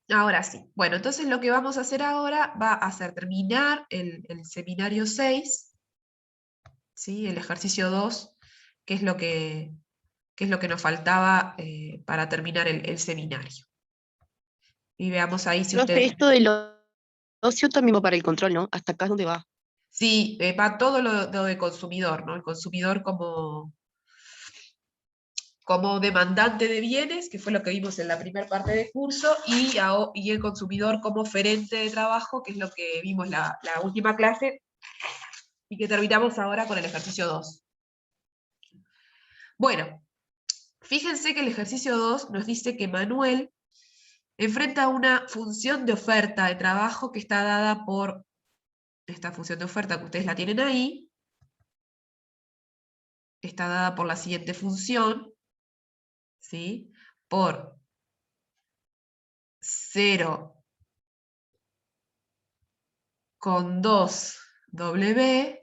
Ahora sí. Bueno, entonces lo que vamos a hacer ahora va a ser terminar el seminario 6, ¿sí? El ejercicio 2, que es lo que nos faltaba para terminar el seminario. Y veamos ahí si Profe, ustedes... esto del ocio también va para el control, ¿no? ¿Hasta acá es donde va? Sí, va todo lo de consumidor, ¿no? El consumidor como demandante de bienes, que fue lo que vimos en la primera parte del curso, y el consumidor como oferente de trabajo, que es lo que vimos la última clase, y que terminamos ahora con el ejercicio 2. Bueno, fíjense que el ejercicio 2 nos dice que Manuel enfrenta una función de oferta de trabajo que está dada por esta función de oferta que ustedes la tienen ahí, está dada por la siguiente función, ¿sí? Por 0,2W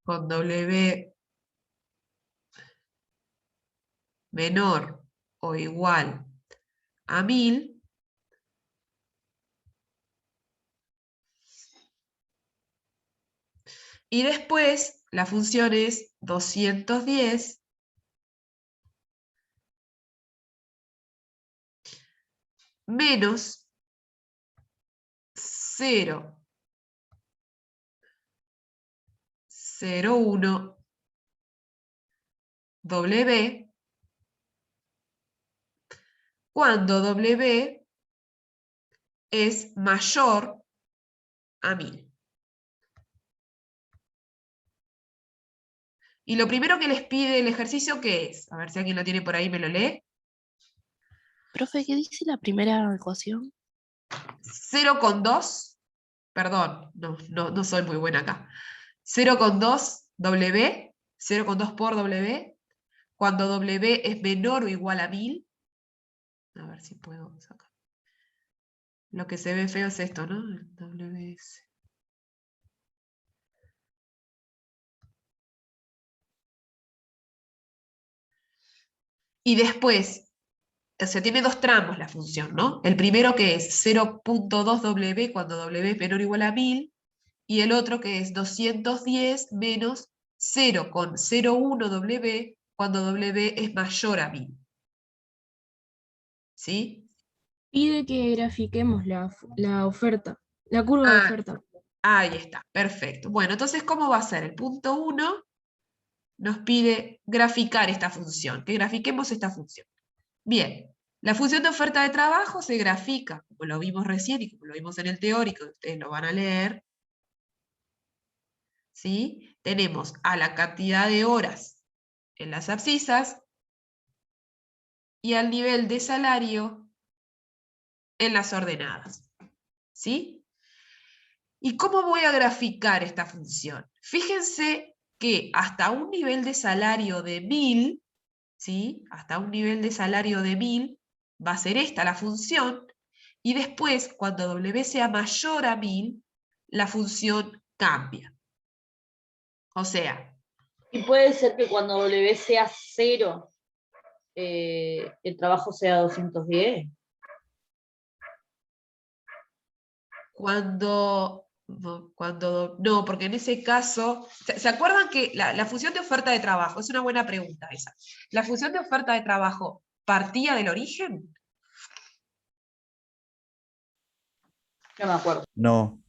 con W menor o igual a 1000, y después la función es 210 menos 0,01W cuando W es mayor a 1000. Y lo primero que les pide el ejercicio, ¿qué es? A ver si alguien lo tiene por ahí, me lo lee. Profe, ¿qué dice la primera ecuación? 0,2, perdón, no soy muy buena acá. 0,2 W, 0,2 por W, cuando W es menor o igual a 1000. A ver si puedo sacar. Lo que se ve feo es esto, ¿no? El WS. Y después, o sea, tiene dos tramos la función, ¿no? El primero que es 0,2W cuando W es menor o igual a 1000, y el otro que es 210 menos 0,01W cuando W es mayor a 1000. ¿Sí? Pide que grafiquemos la oferta, la curva de Ah, oferta. ahí está, perfecto. Bueno, entonces, ¿cómo va a ser? El punto 1 nos pide graficar esta función, que grafiquemos esta función. Bien, la función de oferta de trabajo se grafica, como lo vimos recién y como lo vimos en el teórico, ustedes lo van a leer, ¿sí? Tenemos a la cantidad de horas en las abscisas y al nivel de salario en las ordenadas, ¿sí? ¿Y cómo voy a graficar esta función? Fíjense que hasta un nivel de salario de 1000, ¿sí? Hasta un nivel de salario de 1000 va a ser esta la función, y después, cuando W sea mayor a 1000, la función cambia. O sea, Y puede ser que cuando W sea 0, el trabajo sea 210. no, porque en ese caso, ¿se acuerdan que la función de oferta de trabajo, es una buena pregunta esa, la función de oferta de trabajo partía del origen? No me acuerdo. No,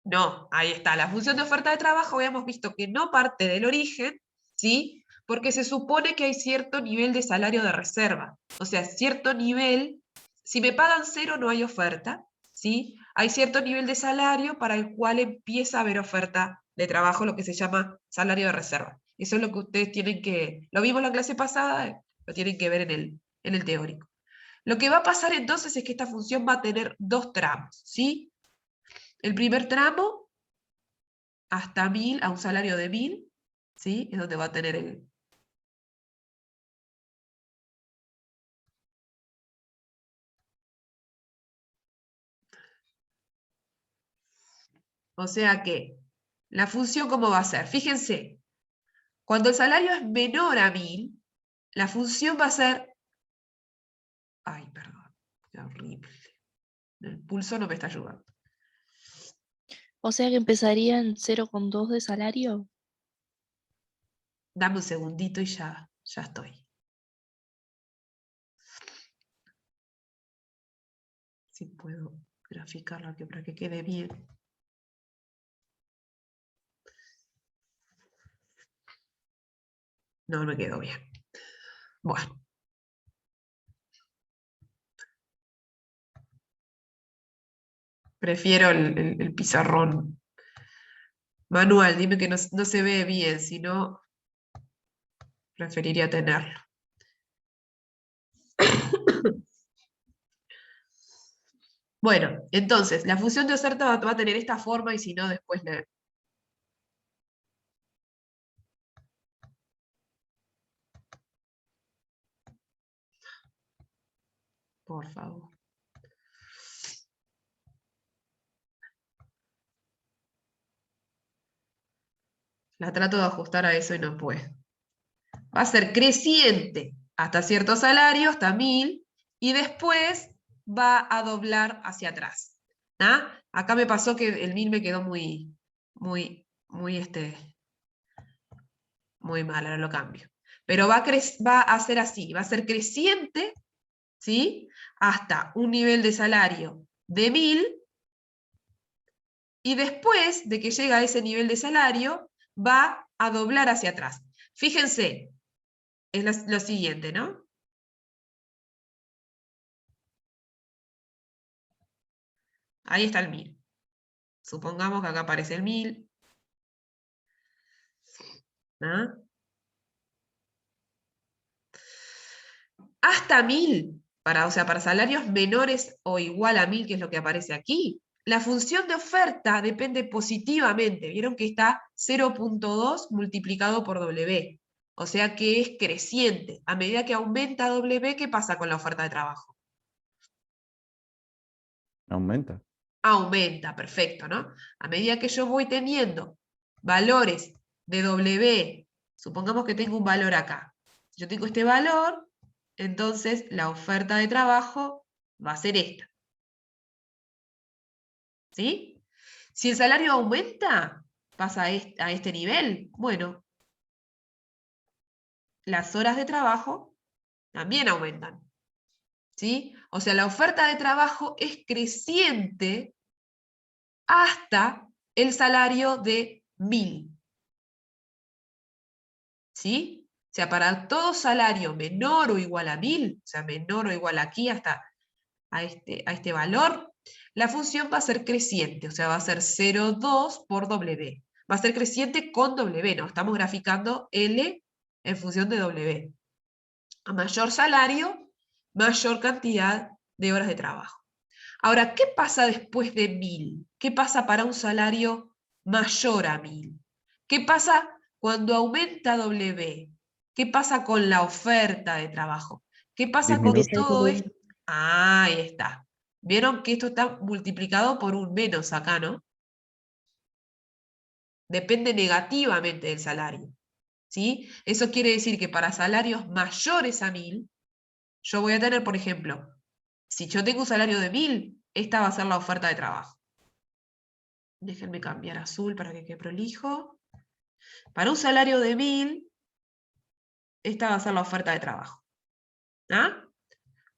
No, ahí está. La función de oferta de trabajo habíamos visto que no parte del origen, ¿sí? Porque se supone que hay cierto nivel de salario de reserva. O sea, cierto nivel, si me pagan 0 no hay oferta, ¿sí? Hay cierto nivel de salario para el cual empieza a haber oferta de trabajo, lo que se llama salario de reserva. Eso es lo que ustedes tienen que, lo vimos en la clase pasada, lo tienen que ver en el teórico. Lo que va a pasar entonces es que esta función va a tener dos tramos, ¿sí? El primer tramo hasta 1000, a un salario de 1000, ¿sí? Es donde va a tener el... O sea que, la función, ¿cómo va a ser? Fíjense, cuando el salario es menor a 1000, la función va a ser Ay, perdón, qué horrible. El pulso no me está ayudando. O sea que empezaría en 0,2 de salario. Dame un segundito y ya estoy. Si puedo graficarlo aquí para que quede bien. No me quedó bien. Bueno. Prefiero el pizarrón manual. Dime que no se ve bien, si no, preferiría tenerlo. Bueno, entonces, la función de oferta va a tener esta forma y si no, después le... Por favor. La trato de ajustar a eso y no puedo. Va a ser creciente hasta cierto salario, hasta 1000, y después va a doblar hacia atrás. ¿Ah? Acá me pasó que el 1000 me quedó muy mal, ahora lo cambio. Pero va a ser así, va a ser creciente, ¿sí? Hasta un nivel de salario de 1000, y después de que llega a ese nivel de salario, va a doblar hacia atrás. Fíjense, es lo siguiente, ¿no? Ahí está el 1000. Supongamos que acá aparece el 1000. ¿Ah? Hasta 1000, o sea, para salarios menores o igual a 1000, que es lo que aparece aquí, la función de oferta depende positivamente. Vieron que está 0,2 multiplicado por W. O sea que es creciente. A medida que aumenta W, ¿qué pasa con la oferta de trabajo? Aumenta. Aumenta, perfecto, ¿no? A medida que yo voy teniendo valores de W, supongamos que tengo un valor acá. Si yo tengo este valor, entonces la oferta de trabajo va a ser esta. ¿Sí? Si el salario aumenta, pasa a este nivel, bueno, las horas de trabajo también aumentan. ¿Sí? O sea, la oferta de trabajo es creciente hasta el salario de 1000. ¿Sí? O sea, para todo salario menor o igual a 1000, o sea, menor o igual aquí hasta a este valor, la función va a ser creciente, o sea, va a ser 0,2 por W. Va a ser creciente con W, no, estamos graficando L en función de W. A mayor salario, mayor cantidad de horas de trabajo. Ahora, ¿qué pasa después de 1000? ¿Qué pasa para un salario mayor a 1000? ¿Qué pasa cuando aumenta W? ¿Qué pasa con la oferta de trabajo? ¿Qué pasa con Disminuye. todo esto? Ah, ahí está. Vieron que esto está multiplicado por un menos acá, ¿no? Depende negativamente del salario. ¿Sí? Eso quiere decir que para salarios mayores a 1000, yo voy a tener, por ejemplo, si yo tengo un salario de 1000, esta va a ser la oferta de trabajo. Déjenme cambiar a azul para que quede prolijo. Para un salario de 1000, esta va a ser la oferta de trabajo. ¿Ah?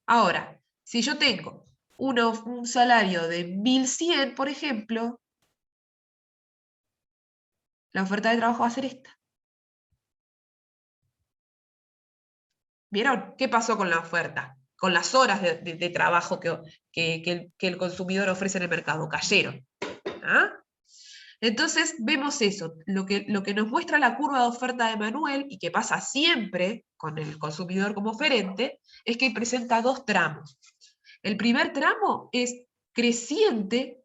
Ahora, si yo tengo un salario de 1100, por ejemplo, la oferta de trabajo va a ser esta. ¿Vieron? ¿Qué pasó con la oferta? Con las horas de trabajo que el consumidor ofrece en el mercado. Cayeron. ¿Ah? Entonces vemos eso, lo que nos muestra la curva de oferta de Manuel, y que pasa siempre con el consumidor como oferente, es que presenta dos tramos. El primer tramo es creciente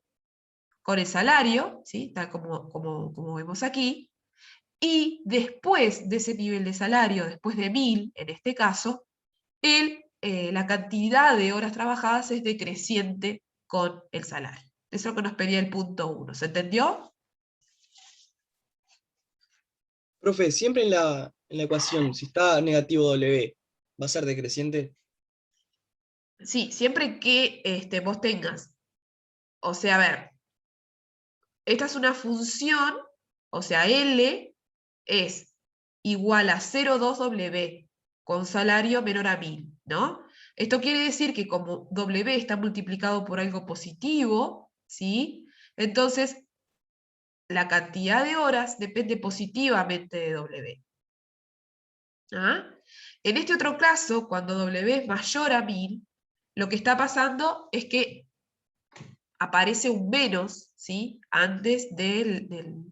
con el salario, ¿sí? Tal como vemos aquí, y después de ese nivel de salario, después de 1000 en este caso, la cantidad de horas trabajadas es decreciente con el salario. Eso es lo que nos pedía el punto 1. ¿Se entendió? Profe, siempre en la ecuación, si está negativo W, ¿va a ser decreciente? Sí, siempre que vos tengas, o sea, a ver, esta es una función, o sea, L es igual a 0,2W con salario menor a 1000, ¿no? Esto quiere decir que como W está multiplicado por algo positivo, ¿sí? Entonces, la cantidad de horas depende positivamente de W. ¿Ah? En este otro caso, cuando W es mayor a 1000, lo que está pasando es que aparece un menos, ¿sí? Antes de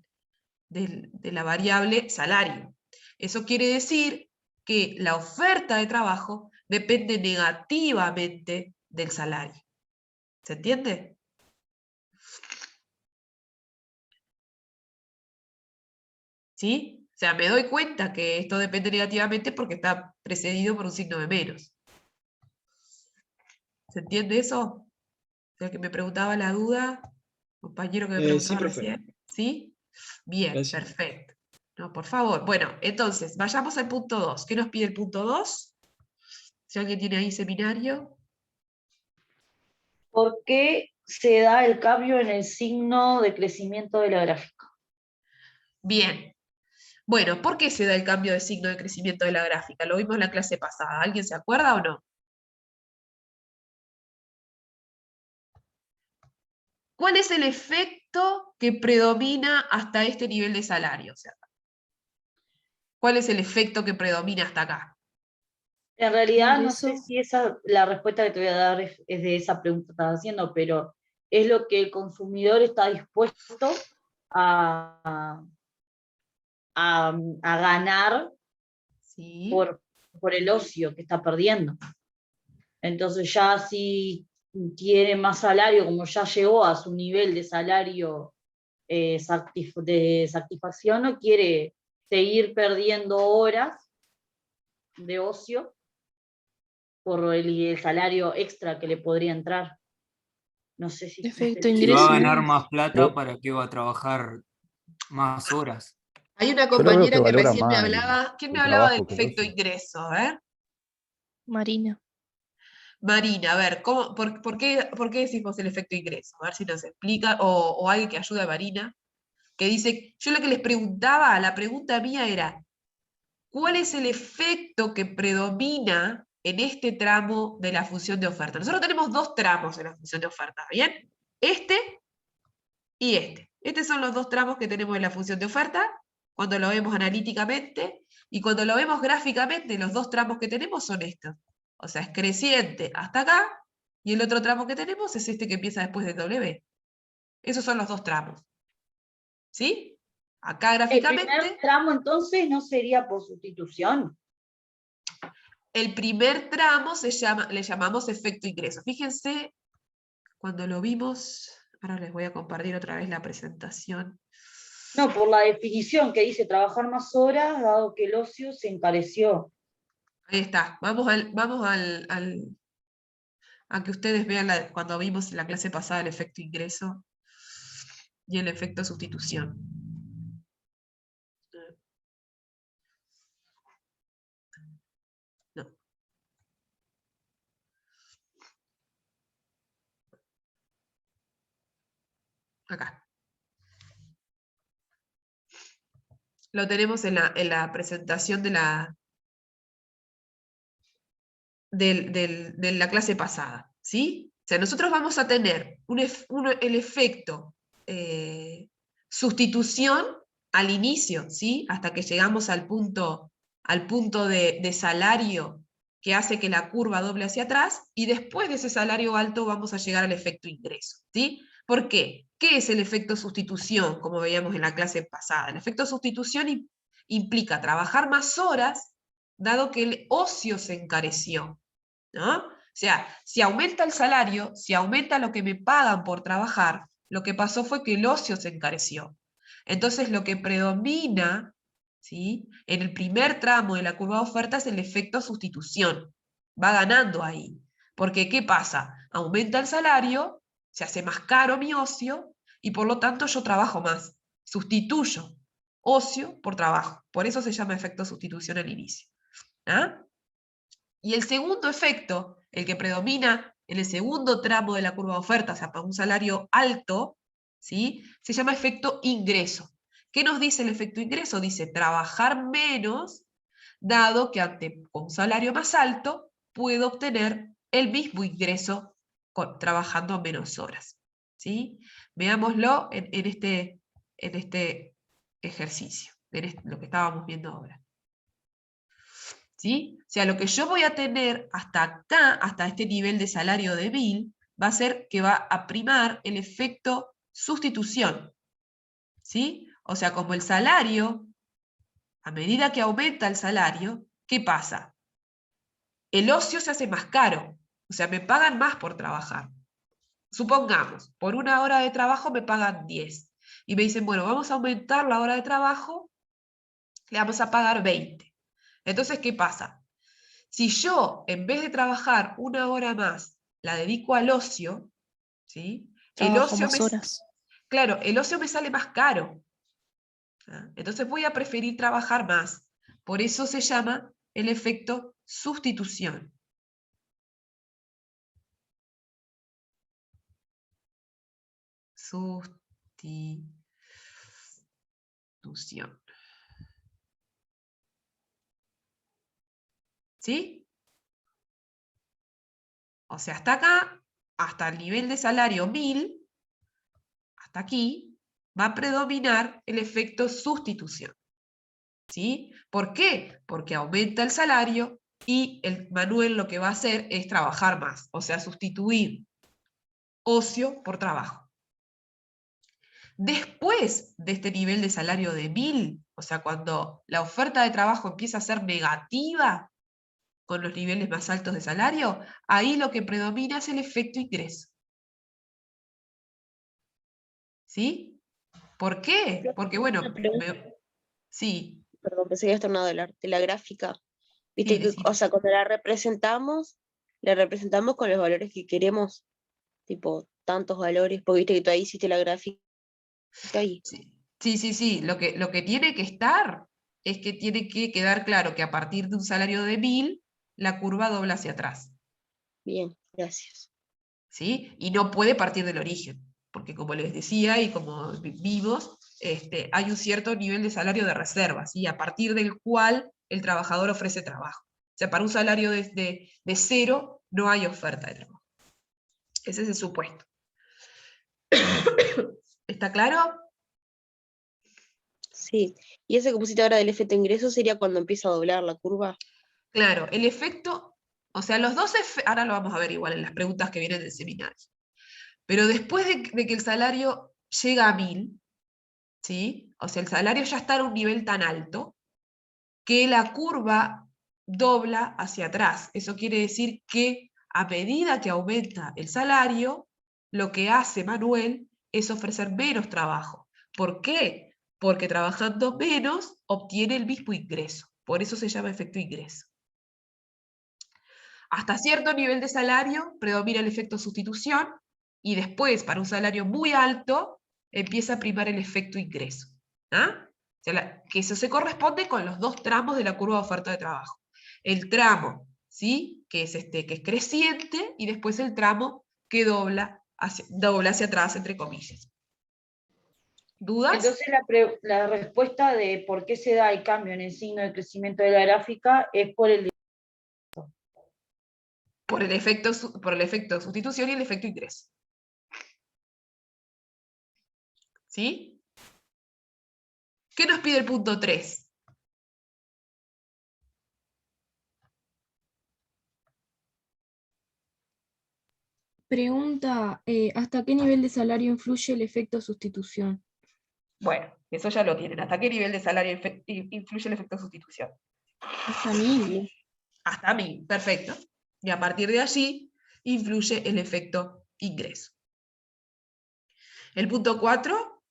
la variable salario. Eso quiere decir que la oferta de trabajo depende negativamente del salario. ¿Se entiende? ¿Sí? O sea, me doy cuenta que esto depende negativamente porque está precedido por un signo de menos. ¿Se entiende eso? O sea, que me preguntaba la duda, compañero que me Sí, preguntaba profe. recién. ¿Sí? Bien, Gracias. perfecto. No, por favor. Bueno, entonces, vayamos al punto 2. ¿Qué nos pide el punto 2? Si alguien tiene ahí seminario. ¿Por qué se da el cambio en el signo de crecimiento de la gráfica? Bien. Bueno, ¿por qué se da el cambio de signo de crecimiento de la gráfica? Lo vimos en la clase pasada. ¿Alguien se acuerda o no? ¿Cuál es el efecto que predomina hasta este nivel de salario? O sea, ¿cuál es el efecto que predomina hasta acá? En realidad no sé Ingreso. si la respuesta que te voy a dar es de esa pregunta que estás haciendo, pero es lo que el consumidor está dispuesto a, a ganar ¿Sí? por el ocio que está perdiendo. Entonces ya si tiene más salario, como ya llegó a su nivel de salario de satisfacción, no quiere seguir perdiendo horas de ocio por el salario extra que le podría entrar. No sé si me Efecto estoy Si va a ingreso. ganar explicando. más plata, Yo, ¿para qué va a trabajar más horas? Hay una yo lo veo compañera que que valora recién me más hablaba. ¿Quién me el hablaba de trabajo que el efecto ocio. ingreso? A ver. Marina. Marina, a ver, por qué decimos el efecto ingreso? A ver si nos explica, o alguien que ayude a Marina, que dice, yo lo que les preguntaba, la pregunta mía era, ¿cuál es el efecto que predomina en este tramo de la función de oferta? Nosotros tenemos dos tramos en la función de oferta, ¿bien? Este y este. Estos son los dos tramos que tenemos en la función de oferta, cuando lo vemos analíticamente, y cuando lo vemos gráficamente, los dos tramos que tenemos son estos. O sea, es creciente hasta acá, y el otro tramo que tenemos es este que empieza después de W. Esos son los dos tramos. ¿Sí? Acá El primer gráficamente, tramo entonces no sería por sustitución. el primer tramo le llamamos efecto ingreso. Fíjense, cuando lo vimos, ahora les voy a compartir otra vez la presentación. No, por la definición que dice trabajar más horas, dado que el ocio se encareció. Ahí está. A que ustedes vean cuando vimos en la clase pasada el efecto ingreso y el efecto sustitución. No. Acá. Lo tenemos en la presentación de la clase pasada. ¿Sí? O sea, nosotros vamos a tener el efecto sustitución al inicio, ¿sí? Hasta que llegamos al punto de salario que hace que la curva doble hacia atrás, y después de ese salario alto vamos a llegar al efecto ingreso, ¿sí? ¿Por qué? ¿Qué es el efecto sustitución, como veíamos en la clase pasada? El efecto sustitución implica trabajar más horas, dado que el ocio se encareció, ¿no? O sea, si aumenta el salario, si aumenta lo que me pagan por trabajar, lo que pasó fue que el ocio se encareció. Entonces, lo que predomina, ¿sí?, en el primer tramo de la curva de oferta es el efecto sustitución. Va ganando ahí. Porque, ¿qué pasa? Aumenta el salario, se hace más caro mi ocio, y por lo tanto yo trabajo más. Sustituyo ocio por trabajo. Por eso se llama efecto sustitución al inicio. ¿Ah? Y el segundo efecto el que predomina en el segundo tramo de la curva de oferta, o sea, para un salario alto, ¿sí? Se llama efecto ingreso. ¿Qué nos dice el efecto ingreso? Dice trabajar menos, dado que con un salario más alto puedo obtener el mismo ingreso trabajando menos horas. ¿Sí? Veámoslo en este ejercicio, lo que estábamos viendo ahora. ¿Sí? O sea, lo que yo voy a tener hasta acá, hasta este nivel de salario de 1000, va a ser que va a primar el efecto sustitución. ¿Sí? O sea, como el salario, a medida que aumenta el salario, ¿qué pasa? El ocio se hace más caro, o sea, me pagan más por trabajar. Supongamos, por una hora de trabajo me pagan 10. Y me dicen, bueno, vamos a aumentar la hora de trabajo, le vamos a pagar 20. Entonces, ¿qué pasa? Si yo, en vez de trabajar una hora más, la dedico al ocio, ¿sí? Trabajo más horas. Claro, el ocio me sale más caro. ¿Ah? Entonces voy a preferir trabajar más. Por eso se llama el efecto sustitución. Sustitución. ¿Sí? O sea, hasta acá, hasta el nivel de salario 1000, hasta aquí, va a predominar el efecto sustitución. ¿Sí? ¿Por qué? Porque aumenta el salario y el Manuel lo que va a hacer es trabajar más, o sea, sustituir ocio por trabajo. Después de este nivel de salario de 1000, o sea, cuando la oferta de trabajo empieza a ser negativa con los niveles más altos de salario, ahí lo que predomina es el efecto ingreso. ¿Sí? ¿Por qué? Porque, bueno, Una pregunta, sí, perdón, pensé que había tornado de la gráfica. Viste sí, que, decime. o sea, cuando la representamos con los valores que queremos, tipo tantos valores, porque viste que tú ahí hiciste la gráfica y Sí. Lo que tiene que estar es que tiene que quedar claro que a partir de un salario de 1000, la curva dobla hacia atrás. bien, gracias. ¿Sí? Y no puede partir del origen, porque como les decía y como vimos, hay un cierto nivel de salario de reserva, ¿sí? A partir del cual el trabajador ofrece trabajo. O sea, para un salario de 0 no hay oferta de trabajo. Ese es el supuesto. ¿Está claro? Sí, y ese que pusiste ahora del efecto ingreso sería cuando empieza a doblar la curva. Claro, el efecto, o sea, los dos ahora lo vamos a ver igual en las preguntas que vienen del seminario. Pero después de que el salario llega a 1000, ¿sí? O sea, el salario ya está en un nivel tan alto que la curva dobla hacia atrás. Eso quiere decir que a medida que aumenta el salario, lo que hace Manuel es ofrecer menos trabajo. ¿Por qué? Porque trabajando menos obtiene el mismo ingreso. Por eso se llama efecto ingreso. Hasta cierto nivel de salario predomina el efecto sustitución y después, para un salario muy alto, empieza a primar el efecto ingreso. ¿Ah? O sea, que eso se corresponde con los dos tramos de la curva de oferta de trabajo. El tramo, ¿sí? que es creciente, y después el tramo que dobla hacia atrás, entre comillas. ¿Dudas? Entonces la respuesta de por qué se da el cambio en el signo de crecimiento de la gráfica es por el... Por el efecto de sustitución y el efecto ingreso. ¿Sí? ¿Qué nos pide el punto 3? Pregunta, ¿hasta qué nivel de salario influye el efecto sustitución? Bueno, eso ya lo tienen. ¿Hasta qué nivel de salario influye el efecto de sustitución? Hasta 1000. Hasta 1000, perfecto. Y a partir de allí influye el efecto ingreso. El punto 4.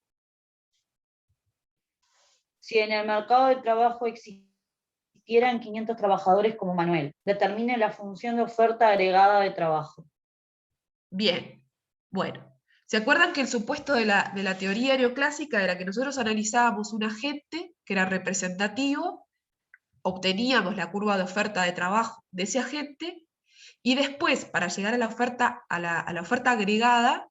Si en el mercado de trabajo existieran 500 trabajadores como Manuel, determine la función de oferta agregada de trabajo. Bien, bueno. ¿Se acuerdan que el supuesto de la teoría neoclásica era que nosotros analizábamos un agente que era representativo, obteníamos la curva de oferta de trabajo de ese agente, Y después, para llegar a la oferta, a la oferta agregada,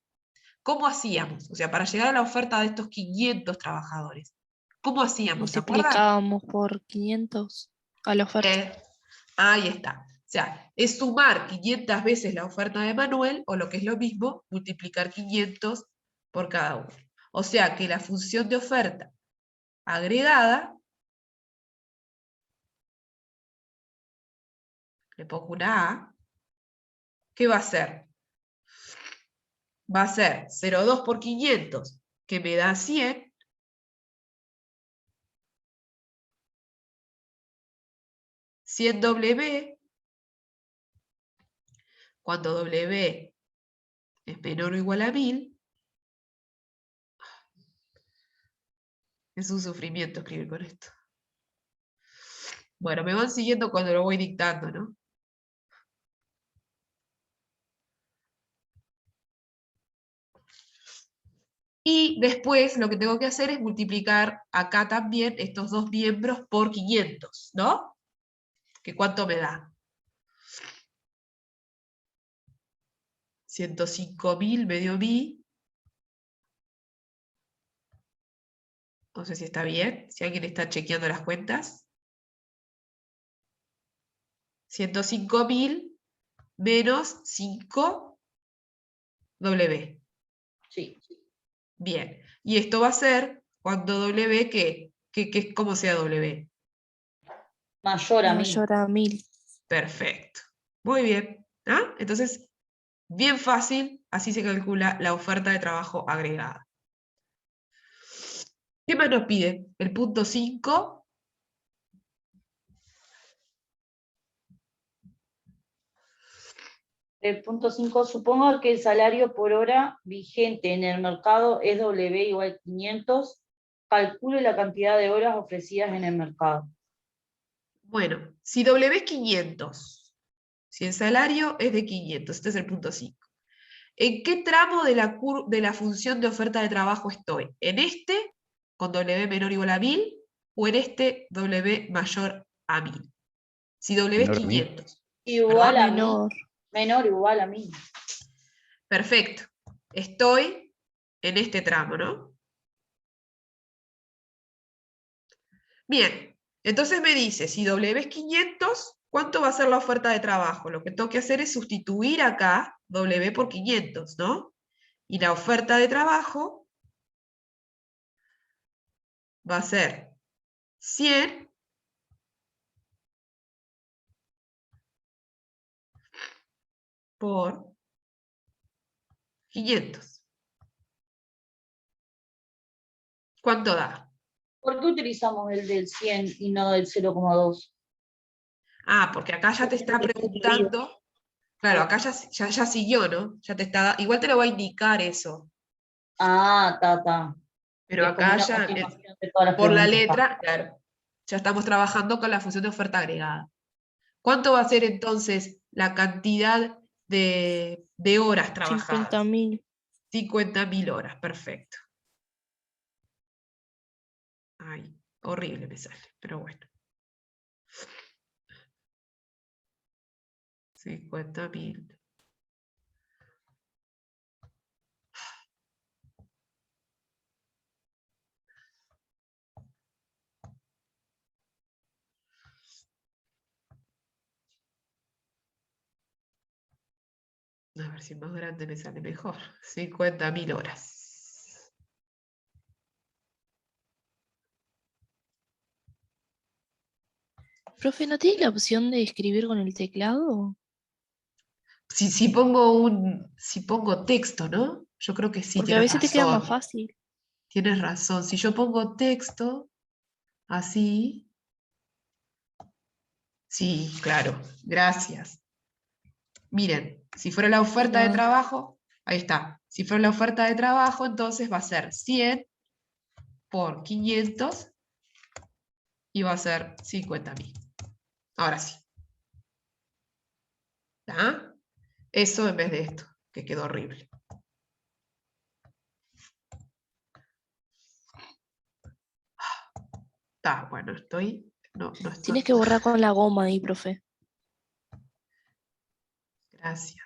¿cómo hacíamos? O sea, para llegar a la oferta de estos 500 trabajadores, ¿cómo hacíamos? ¿Se acuerdan? Multiplicábamos por 500 a la oferta. Ahí está. O sea, es sumar 500 veces la oferta de Manuel, o lo que es lo mismo, multiplicar 500 por cada uno. O sea que la función de oferta agregada, le pongo una A, ¿qué va a ser? Va a ser 0,2 por 500, que me da 100, 100 W, cuando W es menor o igual a 1000, es un sufrimiento escribir con esto. Bueno, me van siguiendo cuando lo voy dictando, ¿no? Y después lo que tengo que hacer es multiplicar acá también estos dos miembros por 500, ¿no? ¿Que cuánto me da? 105.000 me dio mi. No sé si está bien, si alguien está chequeando las cuentas. 105.000 menos 5 W. Sí. Bien. Y esto va a ser cuando W, ¿cómo sea W? Mayor a 1000. Mayor a 1000. Perfecto. Muy bien. ¿Ah? Entonces, bien fácil, así se calcula la oferta de trabajo agregada. ¿Qué más nos pide? El punto 5. El punto 5, supongo que el salario por hora vigente en el mercado es W igual a 500. Calcule la cantidad de horas ofrecidas en el mercado. Bueno, si W es 500, si el salario es de 500, este es el punto 5. ¿En qué tramo de la función de oferta de trabajo estoy? ¿En este, con W menor o igual a 1000, o en este W mayor a 1000? Si W es Menor a 1000. 500. Igual a 1000. Menor. Menor igual a 1000. Perfecto. Estoy en este tramo, ¿no? Bien, entonces me dice, si W es 500, ¿cuánto va a ser la oferta de trabajo? Lo que tengo que hacer es sustituir acá W por 500, ¿no? Y la oferta de trabajo va a ser 100 por 500. ¿Cuánto da? ¿Por qué utilizamos el del 100 y no del 0,2? Ah, porque acá ya te está preguntando. Claro, acá ya siguió, ¿no? Ya te está. Igual te lo va a indicar eso. Ah, ta. Pero Es como acá una ya, continuación de todas las por la preguntas. letra, claro, ya estamos trabajando con la función de oferta agregada. ¿Cuánto va a ser entonces la cantidad de horas trabajadas? 50.000. 50.000 horas, perfecto. Ay, horrible me sale, pero bueno. 50.000. A ver si más grande me sale mejor. 50.000 horas. Profe, ¿no tiene la opción de escribir con el teclado? Si pongo texto, ¿no? Yo creo que sí, Porque a tienes veces te queda más razón. fácil. Tienes razón. Si yo pongo texto, así. Sí, claro. Gracias. Miren, si fuera la De oferta de nada. trabajo, ahí está. Si fuera la oferta de trabajo, entonces va a ser 100 por 500 y va a ser 50.000. Ahora sí. ¿Está? Eso en vez de esto, que quedó horrible. Está, bueno, estoy. No estoy. Tienes que borrar con la goma ahí, profe. Gracias.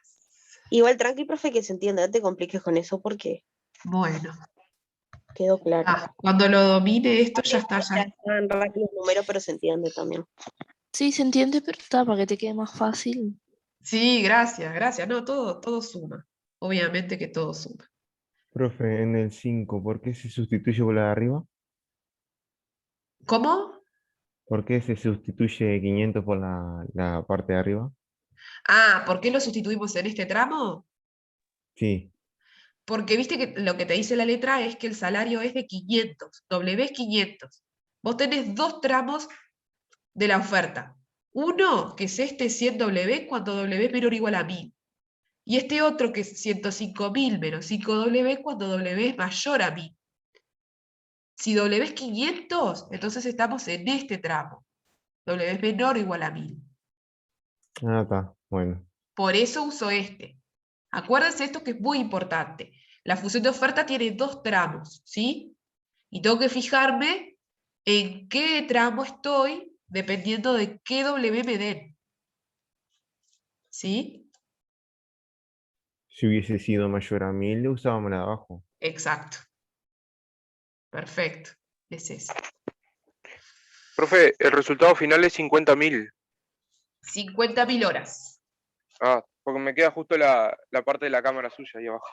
Igual tranqui, profe, que se entienda, no te compliques con eso porque Bueno, quedó claro. cuando lo domine esto ya está. Ya están rápidos los números, pero se entiende también. Sí, se entiende, pero está para que te quede más fácil. Sí, gracias, gracias. No, todo suma. Obviamente que todo suma. Profe, en el 5, ¿por qué se sustituye por la de arriba? ¿Cómo? ¿Por qué se sustituye 500 por la parte de arriba? ¿Por qué lo sustituimos en este tramo? Sí, Porque viste que lo que te dice la letra es que el salario es de 500, W es 500. Vos tenés dos tramos de la oferta. Uno, que es este 100W cuando W es menor o igual a 1000. Y este otro, que es 105.000 menos 5W cuando W es mayor a 1000. Si W es 500, entonces estamos en este tramo. W es menor o igual a 1000. está, bueno. Por eso uso este. Acuérdense esto que es muy importante. La función de oferta tiene dos tramos, ¿sí? Y tengo que fijarme en qué tramo estoy dependiendo de qué W me den. ¿Sí? Si hubiese sido mayor a 1000, le usábamos la de abajo. Exacto. Perfecto. Es eso. Profe, el resultado final es 50.000. 50.000 horas. Porque me queda justo la parte de la cámara suya ahí abajo.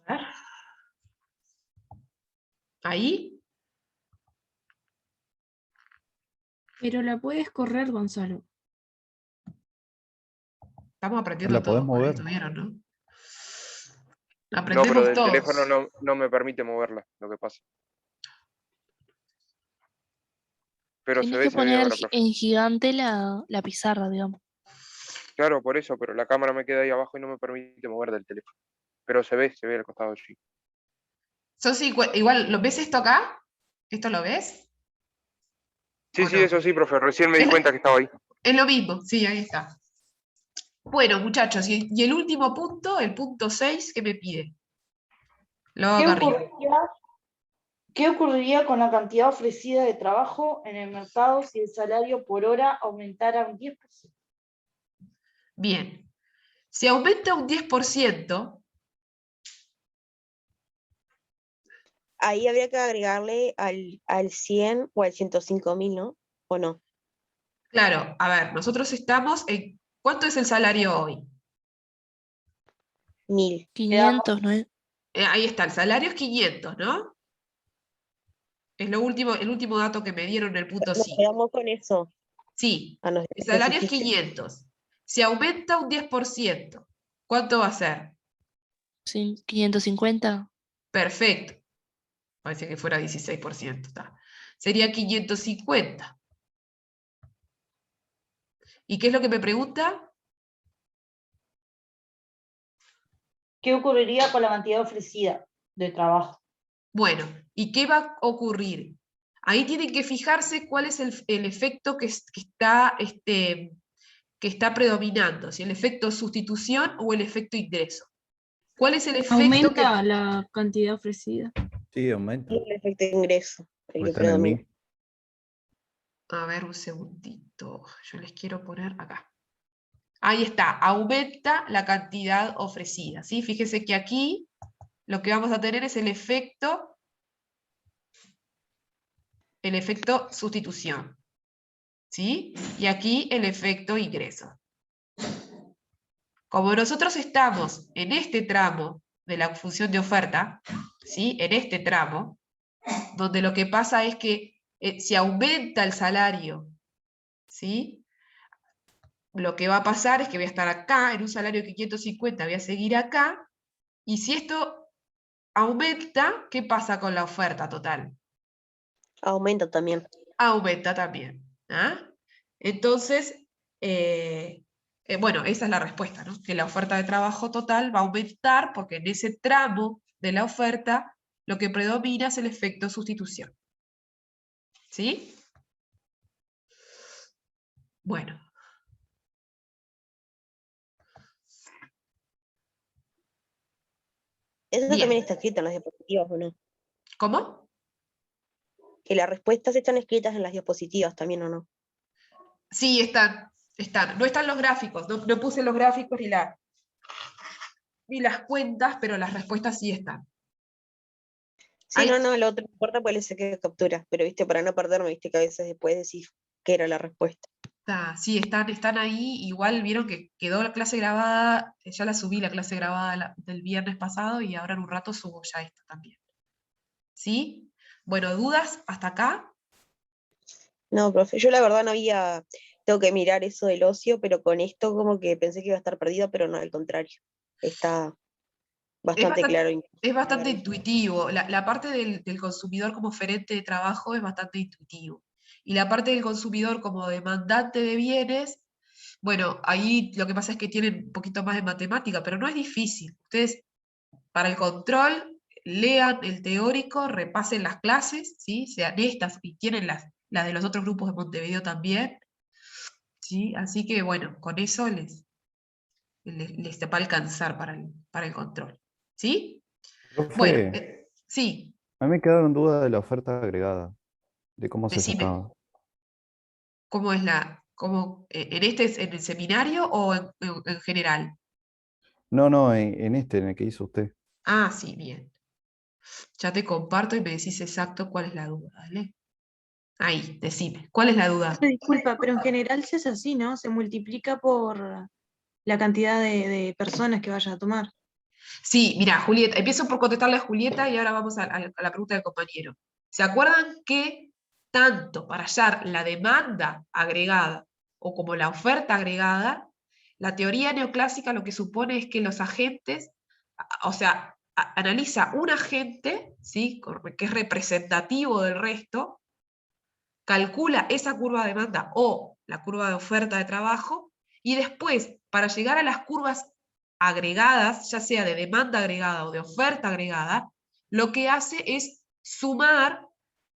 A ver. Ahí. Pero la puedes correr, Gonzalo. Estamos aprendiendo La podés todo con mover. esto, ¿vieron, no? No, Aprendemos pero del todos. teléfono no me permite moverla, lo que pasa. Pero se Tenés ve que poner ahora, profe. en gigante la pizarra, digamos. Claro, por eso, pero la cámara me queda ahí abajo y no me permite mover del teléfono. Pero se ve al costado allí. Igual, ¿lo ves esto acá? ¿Esto lo ves? Sí, ¿O sí, no? eso sí, profe. Recién me di Es- cuenta que estaba ahí. Es lo mismo, sí, ahí está. Bueno, muchachos, y el último punto, el punto 6, ¿qué me pide? Lo hago acá arriba. ¿Qué ocurriría con la cantidad ofrecida de trabajo en el mercado si el salario por hora aumentara un 10%? Bien. Si aumenta un 10%, Ahí habría que agregarle al 100 o al 105.000, ¿no? ¿O no? claro, a ver, nosotros estamos en... ¿Cuánto es el salario hoy? 1000. 500, ¿no es? Ahí está, el salario es 500, ¿no? Es lo último, el último dato que me dieron en el punto Nos 5. quedamos con eso. Sí, Ah, no, el salario es especifique. 500. Si aumenta un 10%, ¿cuánto va a ser? Sí, 550. Perfecto. Parece que fuera 16%. Está. Sería 550. ¿Y qué es lo que me pregunta? ¿Qué ocurriría con la cantidad ofrecida de trabajo? Bueno, ¿y qué va a ocurrir? Ahí tienen que fijarse cuál es el efecto que está predominando, si el efecto sustitución o el efecto ingreso. ¿Cuál es el efecto que... Aumenta la cantidad ofrecida. Sí, aumenta. Y el efecto de ingreso, el que Está en el predomina. 1000. A ver, un segundito. Yo les quiero poner acá. Ahí está, aumenta la cantidad ofrecida, ¿sí? Fíjese que aquí lo que vamos a tener es el efecto sustitución, ¿sí? Y aquí el efecto ingreso. Como nosotros estamos en este tramo de la función de oferta, ¿sí? En este tramo, donde lo que pasa es que si aumenta el salario, ¿sí? Lo que va a pasar es que voy a estar acá, en un salario de 550, voy a seguir acá, y si esto aumenta, ¿qué pasa con la oferta total? Aumenta también. Aumenta también. ¿Ah? Entonces, bueno, esa es la respuesta, ¿no? Que la oferta de trabajo total va a aumentar porque en ese tramo de la oferta lo que predomina es el efecto sustitución. ¿Sí? Bueno. Eso Bien. también está escrito en las diapositivas, ¿o no? ¿Cómo? Que las respuestas están escritas en las diapositivas también, ¿o no? Sí, están. No están los gráficos, no puse los gráficos ni las cuentas, pero las respuestas sí están. Sí, Ahí- no, lo otro no importa porque le saqué captura, pero viste, para no perderme, viste que a veces después decís qué era la respuesta. Sí, están ahí. Igual vieron que quedó la clase grabada, ya la subí la clase grabada del viernes pasado y ahora en un rato subo ya esta también. ¿Sí? Bueno, ¿dudas hasta acá? No, profe, yo la verdad no había, tengo que mirar eso del ocio, pero con esto como que pensé que iba a estar perdida, pero no, al contrario. Está bastante claro. Es bastante Ver. intuitivo. La parte del consumidor como oferente de trabajo es bastante intuitivo. Y la parte del consumidor como demandante de bienes, bueno, ahí lo que pasa es que tienen un poquito más de matemática, pero no es difícil. Ustedes, para el control, lean el teórico, repasen las clases, ¿sí? Sean estas y tienen las de los otros grupos de Montevideo también, ¿sí? Así que, bueno, con eso les va a alcanzar para el control, ¿sí? Bueno, Profe, sí, a mí me quedaron dudas de la oferta agregada, de cómo se decime, sacaba. ¿cómo es en el seminario o en general? No, no, en este, en el que hizo usted. Ah, sí, bien. Ya te comparto y me decís exacto cuál es la duda, ¿vale? Ahí, decime, ¿cuál es la duda? Disculpa, pero en general se hace así, ¿no? Se multiplica por la cantidad de personas que vaya a tomar. Sí, mira, Julieta, empiezo por contestarle a Julieta y ahora vamos a la pregunta del compañero. ¿Se acuerdan que tanto para hallar la demanda agregada o como la oferta agregada, la teoría neoclásica lo que supone es que los agentes, o sea, analiza un agente, ¿sí? Que es representativo del resto, calcula esa curva de demanda o la curva de oferta de trabajo, y después, para llegar a las curvas agregadas, ya sea de demanda agregada o de oferta agregada, lo que hace es sumar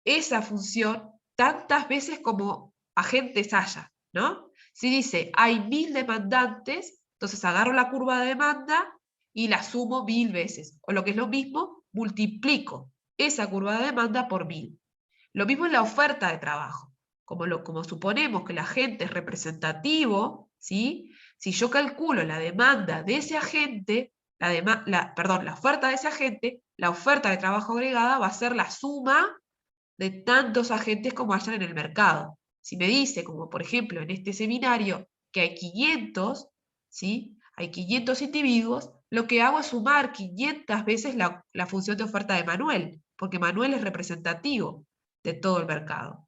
esa función tantas veces como agentes haya, ¿no? Si dice, hay 1000 demandantes, entonces agarro la curva de demanda y la sumo 1000 veces. O lo que es lo mismo, multiplico esa curva de demanda por 1000. Lo mismo en la oferta de trabajo. Como suponemos que el agente es representativo, ¿sí? Si yo calculo la demanda de ese agente, la oferta de ese agente, la oferta de trabajo agregada va a ser la suma de tantos agentes como hayan en el mercado. Si me dice, como por ejemplo en este seminario, que hay 500, ¿sí? Hay 500 individuos, lo que hago es sumar 500 veces la función de oferta de Manuel, porque Manuel es representativo de todo el mercado,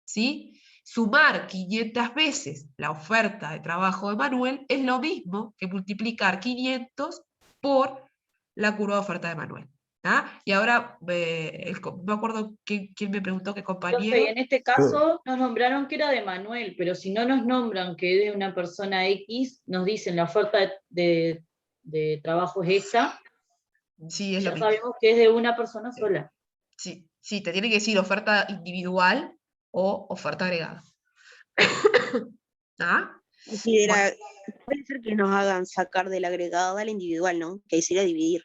¿sí? Sumar 500 veces la oferta de trabajo de Manuel es lo mismo que multiplicar 500 por la curva de oferta de Manuel. ¿Ah? Y ahora, no me acuerdo quién me preguntó, qué Profe, y compañero. en este Yo, caso nos nombraron que era de Manuel, pero si no nos nombran que es de una persona X, nos dicen la oferta de trabajo es esta, Sí, es lo ya mismo. sabemos que es de una persona sola. Sí, sí, te tiene que decir oferta individual o oferta agregada. ¿Ah? Bueno, Puede ser que nos hagan sacar de la agregada a la individual, ¿no? Que ahí sería dividir.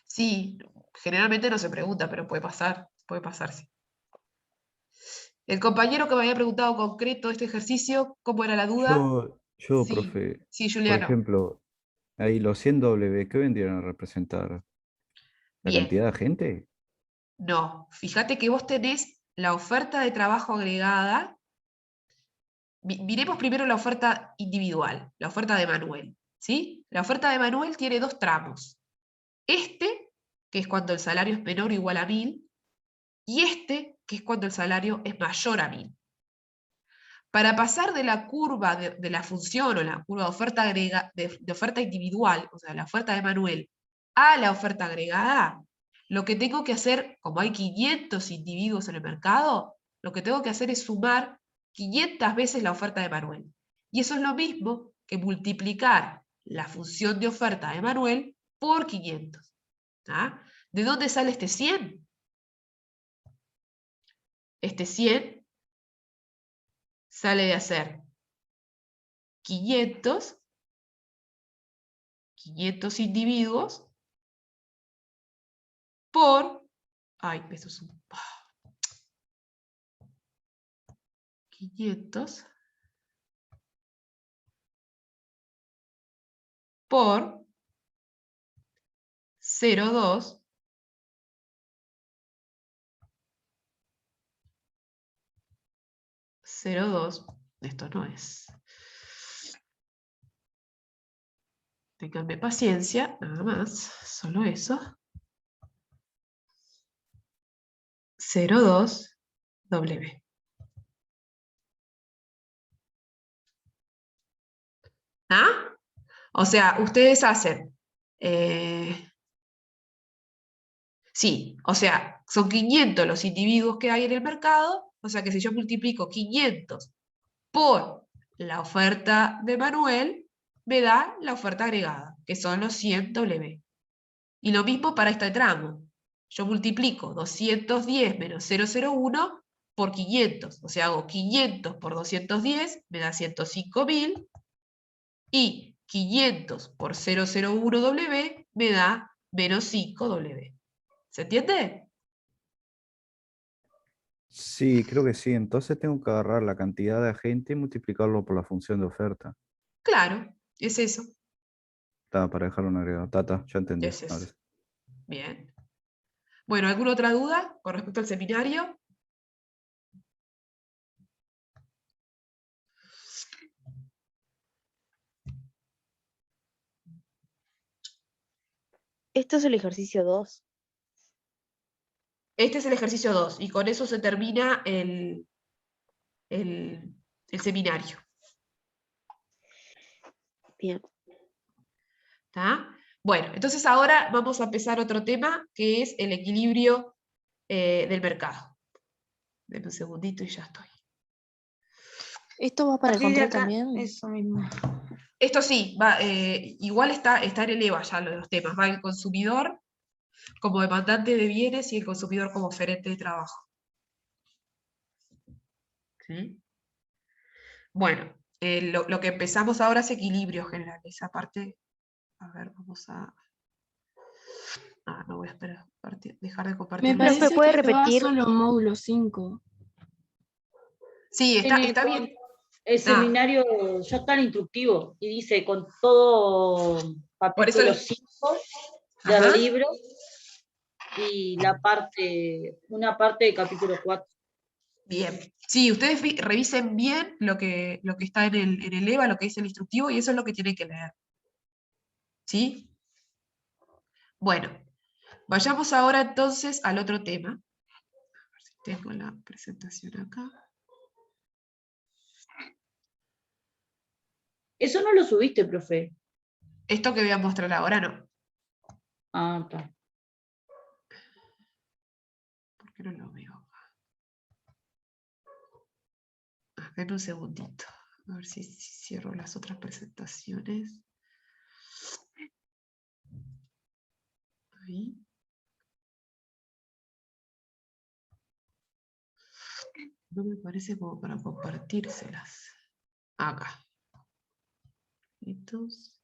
sí, generalmente no se pregunta, pero puede pasarse. El compañero que me había preguntado concreto este ejercicio, ¿cómo era la duda? yo, Sí, profe, sí, por Juliano. ejemplo, ahí los 100W, ¿qué vendrían a representar? ¿La Bien, cantidad de gente? no, fíjate que vos tenés la oferta de trabajo agregada. Miremos primero la oferta individual, la oferta de Manuel, ¿sí? La oferta de Manuel tiene dos tramos. Este, que es cuando el salario es menor o igual a 1000, y este, que es cuando el salario es mayor a 1000. Para pasar de la curva de la función o la curva de oferta, de oferta individual, o sea, la oferta de Manuel, a la oferta agregada, lo que tengo que hacer, como hay 500 individuos en el mercado, lo que tengo que hacer es sumar 500 veces la oferta de Manuel. Y eso es lo mismo que multiplicar la función de oferta de Manuel por 500. ¿Ah? ¿De dónde sale este 100? Este 100 sale de hacer 500 individuos por, ay, esto es un, 500 por 0,2 0,2, esto no es. Ténganme paciencia, nada más, solo eso. 0,2 W. ¿Ah? O sea, ustedes hacen... sí, o sea, son 500 los individuos que hay en el mercado, o sea que si yo multiplico 500 por la oferta de Manuel, me da la oferta agregada, que son los 100 W. Y lo mismo para este tramo. Yo multiplico 210 menos 001 por 500, o sea, hago 500 por 210, me da 105.000, y 500 por 001 W me da menos 5 W. ¿Se entiende? Sí, creo que sí. Entonces tengo que agarrar la cantidad de agente y multiplicarlo por la función de oferta. Claro, es eso. Está, para dejarlo un agregado. Tata, ya entendí. Es Ahora eso. sí. Bien. Bueno, ¿alguna otra duda con respecto al seminario? Esto es el ejercicio 2. Este es el ejercicio 2 y con eso se termina el seminario. Bien. ¿Tá? Bueno, entonces ahora vamos a empezar otro tema que es el equilibrio del mercado. Denme un segundito y ya estoy. ¿Esto va para el Partir de control acá, también? eso mismo. Esto sí, va, igual está en el EVA ya los temas. Va el consumidor como demandante de bienes y el consumidor como oferente de trabajo. ¿Sí? Bueno, lo que empezamos ahora es equilibrio general. Esa parte, a ver, vamos a... Ah, no voy a esperar, dejar de compartir. Me Profe, parece ¿puede que va repetir? solo módulo 5. Sí, está bien. El Ah, seminario ya está en instructivo y dice con todo por eso capítulo 5 Ajá. del libro y una parte del capítulo 4. Bien. Sí, ustedes revisen bien lo que está en el EVA, lo que dice el instructivo, y eso es lo que tienen que leer. ¿Sí? Bueno, vayamos ahora entonces al otro tema. A ver si tengo la presentación acá. Eso no lo subiste, profe. Esto que voy a mostrar ahora no. Ah, está. ¿Por qué no lo veo acá? Denme un segundito. A ver si cierro las otras presentaciones. Ahí. No me parece como para compartírselas. Acá. Entonces.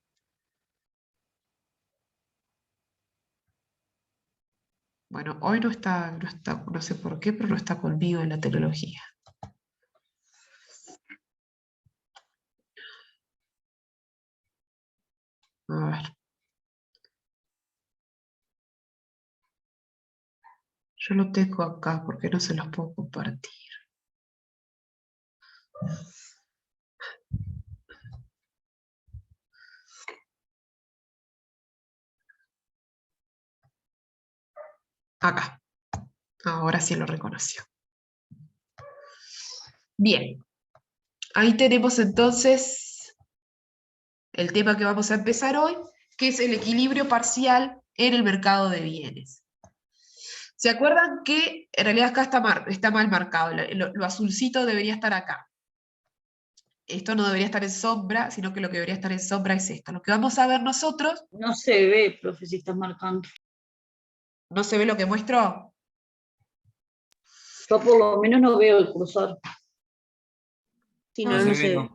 Bueno, hoy no está, no sé por qué, pero no está conmigo en la tecnología. A ver. Yo lo tengo acá porque no se los puedo compartir. Acá. Ahora sí lo reconoció. Bien. Ahí tenemos entonces el tema que vamos a empezar hoy, que es el equilibrio parcial en el mercado de bienes. ¿Se acuerdan que en realidad acá está mal marcado? Lo azulcito debería estar acá. Esto no debería estar en sombra, sino que lo que debería estar en sombra es esto. Lo que vamos a ver nosotros... No se ve, profe, si estás marcando. ¿No se ve lo que muestro? Yo por lo menos no veo el cursor. Sí, No, no, no no se se ve. ve.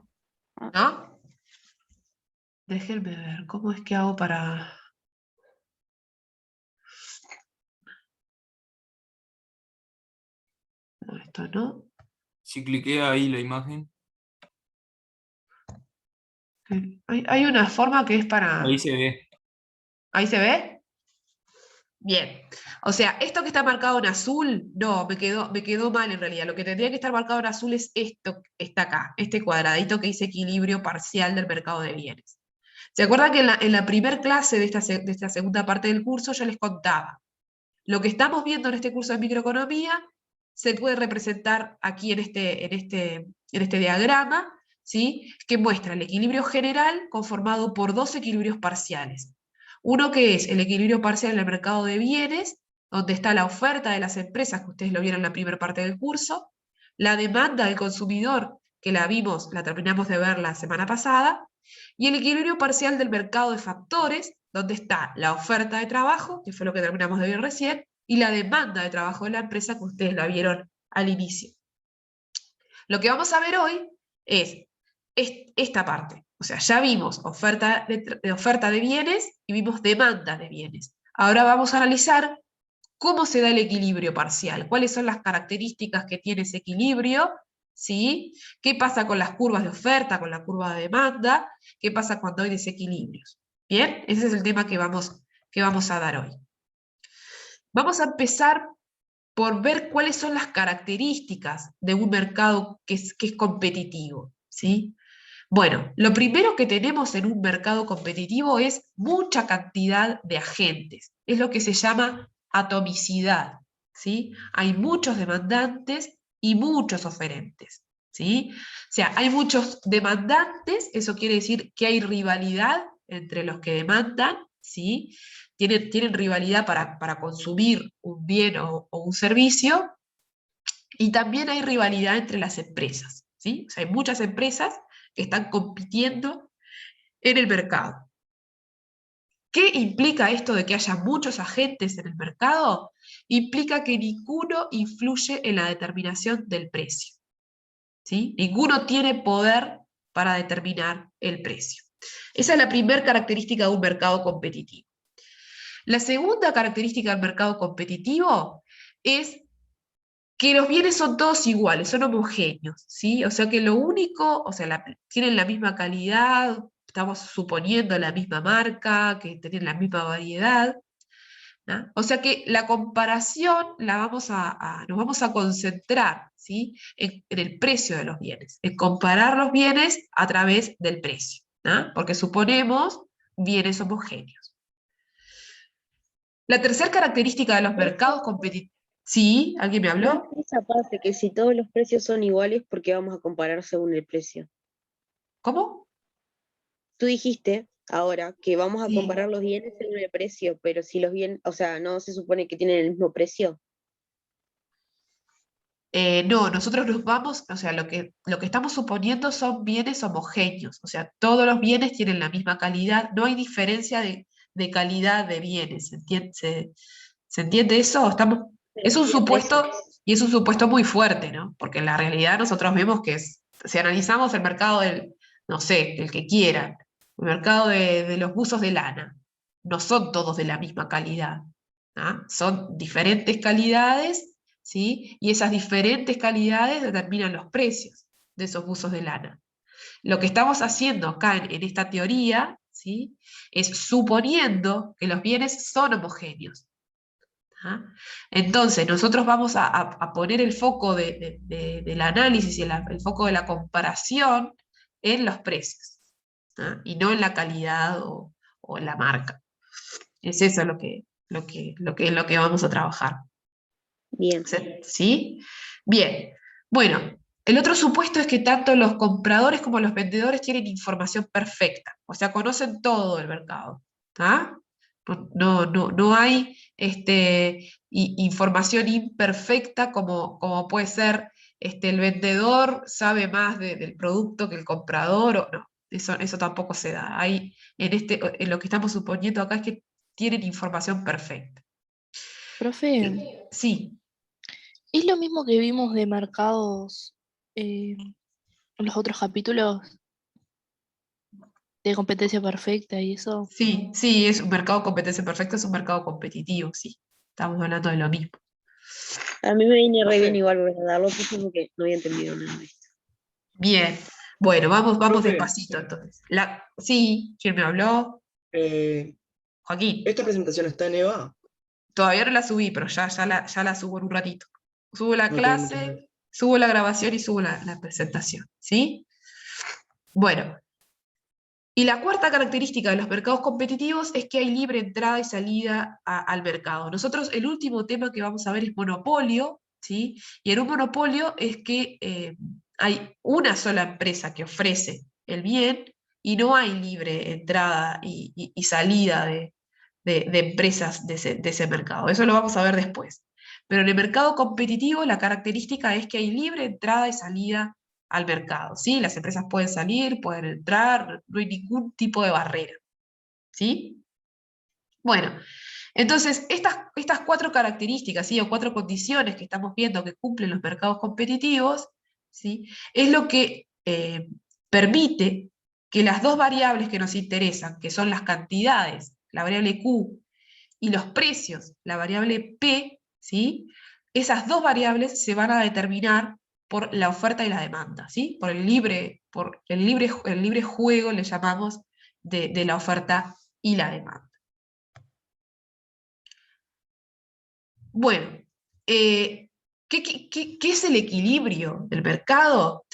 ¿No? Déjenme ver, ¿cómo es que hago para...? No, esto no. Si cliquea ahí la imagen, Hay una forma que es para... Ahí se ve. ¿Ahí se ve? Bien. O sea, esto que está marcado en azul, no, me quedó mal en realidad. Lo que tendría que estar marcado en azul es esto que está acá, este cuadradito que dice equilibrio parcial del mercado de bienes. ¿Se acuerdan que en la primer clase de esta segunda parte del curso yo les contaba? Lo que estamos viendo en este curso de microeconomía se puede representar aquí en este diagrama, ¿sí? Que muestra el equilibrio general conformado por dos equilibrios parciales. Uno que es el equilibrio parcial en el mercado de bienes, donde está la oferta de las empresas, que ustedes lo vieron en la primera parte del curso, la demanda del consumidor, que la terminamos de ver la semana pasada, y el equilibrio parcial del mercado de factores, donde está la oferta de trabajo, que fue lo que terminamos de ver recién, y la demanda de trabajo de la empresa, que ustedes la vieron al inicio. Lo que vamos a ver hoy es esta parte. O sea, ya vimos oferta de bienes y vimos demanda de bienes. Ahora vamos a analizar cómo se da el equilibrio parcial, cuáles son las características que tiene ese equilibrio, ¿sí? ¿Qué pasa con las curvas de oferta, con la curva de demanda? ¿Qué pasa cuando hay desequilibrios? Bien, ese es el tema que vamos a dar hoy. Vamos a empezar por ver cuáles son las características de un mercado que es competitivo, ¿sí? Bueno, lo primero que tenemos en un mercado competitivo es mucha cantidad de agentes. Es lo que se llama atomicidad, ¿sí? Hay muchos demandantes y muchos oferentes, ¿sí? O sea, hay muchos demandantes, eso quiere decir que hay rivalidad entre los que demandan, ¿sí? Tienen rivalidad para consumir un bien o un servicio, y también hay rivalidad entre las empresas, ¿sí? O sea, hay muchas empresas que están compitiendo en el mercado. ¿Qué implica esto de que haya muchos agentes en el mercado? Implica que ninguno influye en la determinación del precio, ¿sí? Ninguno tiene poder para determinar el precio. Esa es la primera característica de un mercado competitivo. La segunda característica del mercado competitivo es que los bienes son todos iguales, son homogéneos, ¿sí? O sea que lo único, o sea, tienen la misma calidad, estamos suponiendo la misma marca, que tienen la misma variedad, ¿no? O sea que la comparación nos vamos a concentrar, ¿sí? En el precio de los bienes, en comparar los bienes a través del precio, ¿no? Porque suponemos bienes homogéneos. La tercera característica de los mercados competitivos... ¿Sí? ¿Alguien me habló? No, esa parte, que si todos los precios son iguales, ¿por qué vamos a comparar según el precio? ¿Cómo? Tú dijiste ahora que vamos a Sí. comparar los bienes según el precio, pero si los bienes, o sea, no se supone que tienen el mismo precio. No, nosotros nos vamos, o sea, lo que estamos suponiendo son bienes homogéneos, o sea, todos los bienes tienen la misma calidad, no hay diferencia de calidad de bienes, ¿se entiende eso? Es un supuesto, y es un supuesto muy fuerte, ¿no? Porque en la realidad nosotros vemos que si analizamos el mercado no sé, el que quieran, el mercado de los buzos de lana, no son todos de la misma calidad, ¿ah? Son diferentes calidades, ¿sí? Y esas diferentes calidades determinan los precios de esos buzos de lana. Lo que estamos haciendo acá en esta teoría, ¿sí? Es suponiendo que los bienes son homogéneos. ¿Ah? Entonces, nosotros vamos a poner el foco del análisis y el foco de la comparación en los precios, ¿ah? Y no en la calidad o en la marca. Es eso lo que vamos a trabajar. Bien. ¿Sí? Bien. Bueno, el otro supuesto es que tanto los compradores como los vendedores tienen información perfecta, o sea, conocen todo el mercado. ¿Ah? No hay información imperfecta como puede ser el vendedor sabe más del producto que el comprador, o no, eso tampoco se da. En lo que estamos suponiendo acá es que tienen información perfecta. Profe, Sí. ¿es lo mismo que vimos de mercados en los otros capítulos de competencia perfecta y eso? Sí, es un mercado de competencia perfecta, es un mercado competitivo, sí. Estamos hablando de lo mismo. A mí me viene re bien igual, ¿verdad? Lo puse porque no había entendido nada de esto. Bien. Bueno, vamos Profe, despacito entonces. Sí, ¿quién me habló? eh, Joaquín. ¿esta presentación está en EVA? Todavía no la subí, pero ya la subo en un ratito. Subo la Ok, muchas gracias. clase, subo la grabación y subo la presentación, ¿sí? Bueno, y la cuarta característica de los mercados competitivos es que hay libre entrada y salida al mercado. Nosotros, el último tema que vamos a ver es monopolio, ¿sí? Y en un monopolio es que hay una sola empresa que ofrece el bien y no hay libre entrada y salida de empresas de ese mercado. Eso lo vamos a ver después. Pero en el mercado competitivo la característica es que hay libre entrada y salida al mercado, ¿sí? Las empresas pueden salir, pueden entrar, no hay ningún tipo de barrera, ¿sí? Bueno, entonces estas cuatro características, ¿sí? O cuatro condiciones que estamos viendo que cumplen los mercados competitivos, ¿sí? Es lo que permite que las dos variables que nos interesan, que son las cantidades, la variable Q, y los precios, la variable P, ¿sí? Esas dos variables se van a determinar por la oferta y la demanda, ¿sí? Por el libre juego, le llamamos, de la oferta y la demanda. Bueno, ¿qué es el equilibrio del mercado?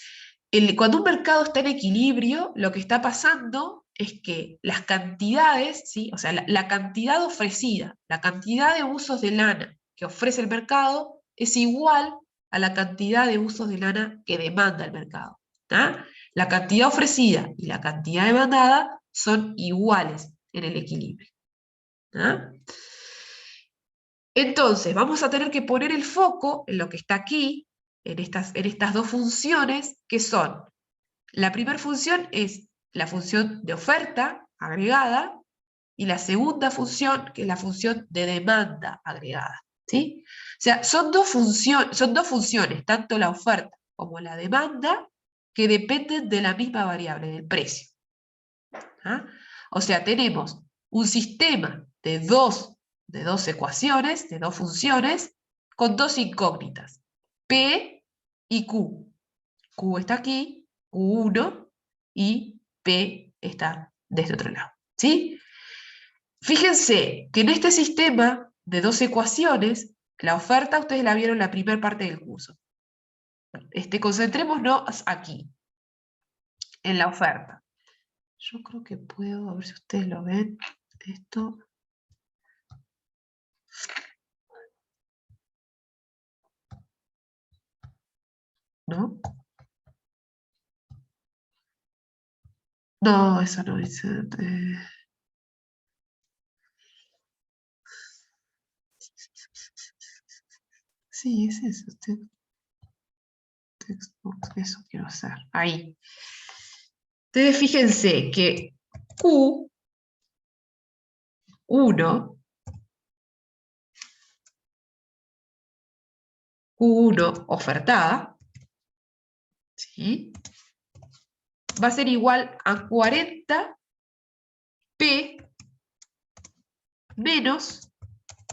Cuando un mercado está en equilibrio, lo que está pasando es que las cantidades, ¿sí? O sea, la cantidad ofrecida, la cantidad de usos de lana que ofrece el mercado es igual a la cantidad de usos de lana que demanda el mercado. ¿Tá? La cantidad ofrecida y la cantidad demandada son iguales en el equilibrio. ¿Tá? Entonces, vamos a tener que poner el foco en lo que está aquí, en estas dos funciones, que son, la primera función es la función de oferta agregada, y la segunda función, que es la función de demanda agregada, ¿sí? O sea, son dos funciones, tanto la oferta como la demanda, que dependen de la misma variable, del precio. ¿Ah? O sea, tenemos un sistema de dos ecuaciones, de dos funciones, con dos incógnitas, P y Q. Q está aquí, Q1, y P está de este otro lado, ¿sí? Fíjense que en este sistema de dos ecuaciones, la oferta ustedes la vieron en la primera parte del curso. Concentrémonos aquí, en la oferta. Yo creo que puedo, a ver si ustedes lo ven, esto. ¿No? No, eso no es. Sí, es eso. Textbook, eso quiero hacer. Ahí. Ustedes fíjense que Q1 ofertada, ¿sí? Va a ser igual a 40 P menos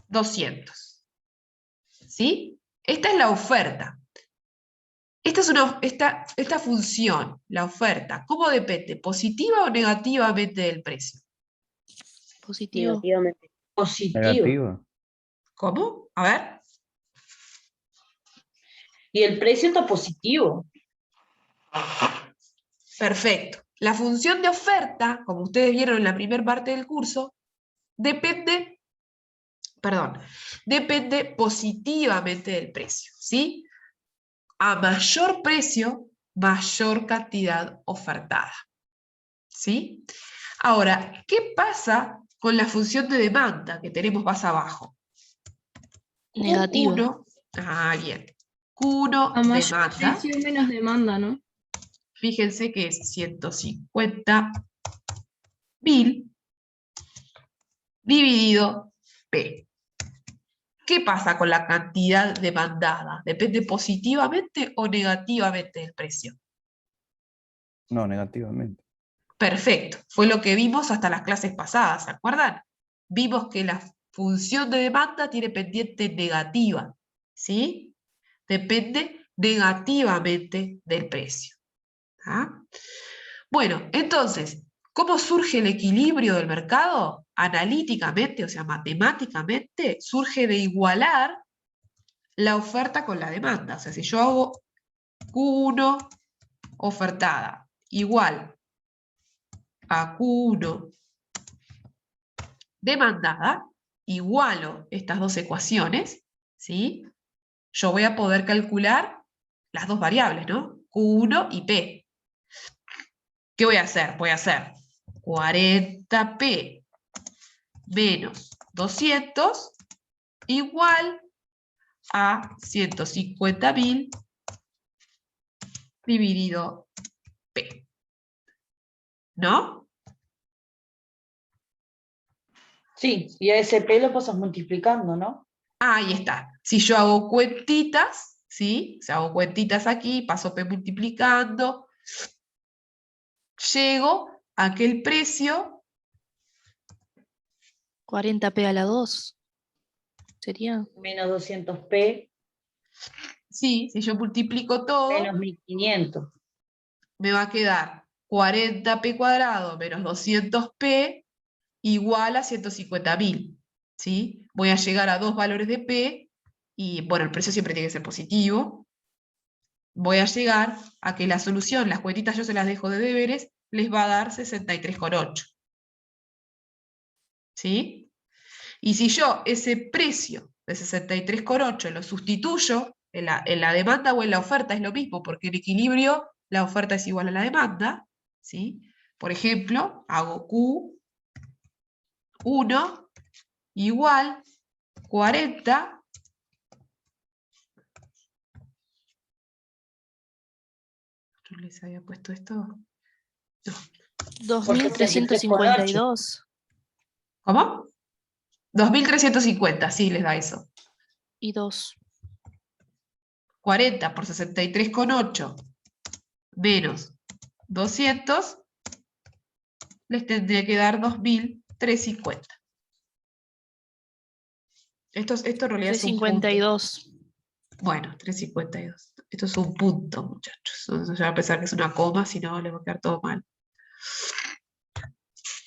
200. ¿Sí? Esta es la oferta. Esta función, la oferta, ¿cómo depende? ¿Positiva o negativamente del precio? Positivo. Negativamente. Positivo. Negativa. ¿Cómo? A ver. Y el precio está positivo. Perfecto. La función de oferta, como ustedes vieron en la primera parte del curso, depende positivamente del precio, ¿sí? A mayor precio, mayor cantidad ofertada, ¿sí? Ahora, ¿qué pasa con la función de demanda que tenemos más abajo? Negativa. Q1, bien. Q1 A mayor demanda. precio, menos demanda, ¿no? Fíjense que es 150.000 dividido P. ¿Qué pasa con la cantidad demandada? ¿Depende positivamente o negativamente del precio? No, negativamente. Perfecto, fue lo que vimos hasta las clases pasadas, ¿se acuerdan? Vimos que la función de demanda tiene pendiente negativa, ¿sí? Depende negativamente del precio. ¿Ah? Bueno, entonces, ¿cómo surge el equilibrio del mercado? Analíticamente, o sea, matemáticamente, surge de igualar la oferta con la demanda. O sea, si yo hago Q1 ofertada igual a Q1 demandada, igualo estas dos ecuaciones, ¿sí? Yo voy a poder calcular las dos variables, ¿no? Q1 y P. ¿Qué voy a hacer? Voy a hacer 40P menos 200 igual a 150.000 dividido P. ¿No? Sí, y a ese P lo pasas multiplicando, ¿no? Ahí está. Si yo hago cuentitas, ¿sí? Si hago cuentitas aquí, paso P multiplicando, llego a que el precio, 40p a la 2. Sería. Menos 200P, sí, si yo multiplico todo, menos 1500. me va a quedar 40p cuadrado menos 200p igual a 150.000, ¿sí? Voy a llegar a dos valores de p y, bueno, el precio siempre tiene que ser positivo. Voy a llegar a que la solución, las cuentitas yo se las dejo de deberes, les va a dar 63,8. ¿Sí? Y si yo ese precio de 63,8 lo sustituyo en la demanda o en la oferta, es lo mismo, porque en equilibrio la oferta es igual a la demanda, ¿sí? Por ejemplo, hago Q1 igual 40. ¿Yo les había puesto esto? No. Por 63,8. 2352. ¿Cómo? 2.350, sí, les da eso. Y 2. 40 por 63,8 menos 200, les tendría que dar 2.350. Esto en realidad es un punto. 352. Bueno, 352. Esto es un punto, muchachos. No se va a pensar que es una coma, si no, le va a quedar todo mal.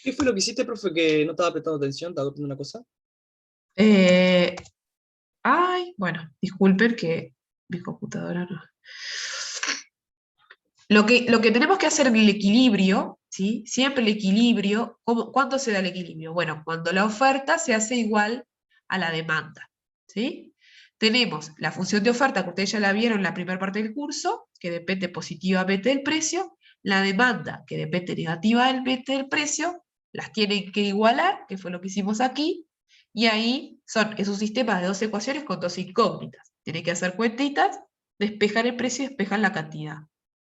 ¿Qué fue lo que hiciste, profe, que no estaba prestando atención? ¿Estaba haciendo una cosa? Bueno, disculpen que mi computadora no. Lo que tenemos que hacer en el equilibrio, ¿sí? Siempre el equilibrio, ¿cuándo se da el equilibrio? Bueno, cuando la oferta se hace igual a la demanda, ¿sí? Tenemos la función de oferta, que ustedes ya la vieron en la primera parte del curso, que depende positivamente del precio, la demanda, que depende negativamente del precio, las tienen que igualar, que fue lo que hicimos aquí, y ahí es un sistema de dos ecuaciones con dos incógnitas. Tienen que hacer cuentitas, despejan el precio y despejan la cantidad.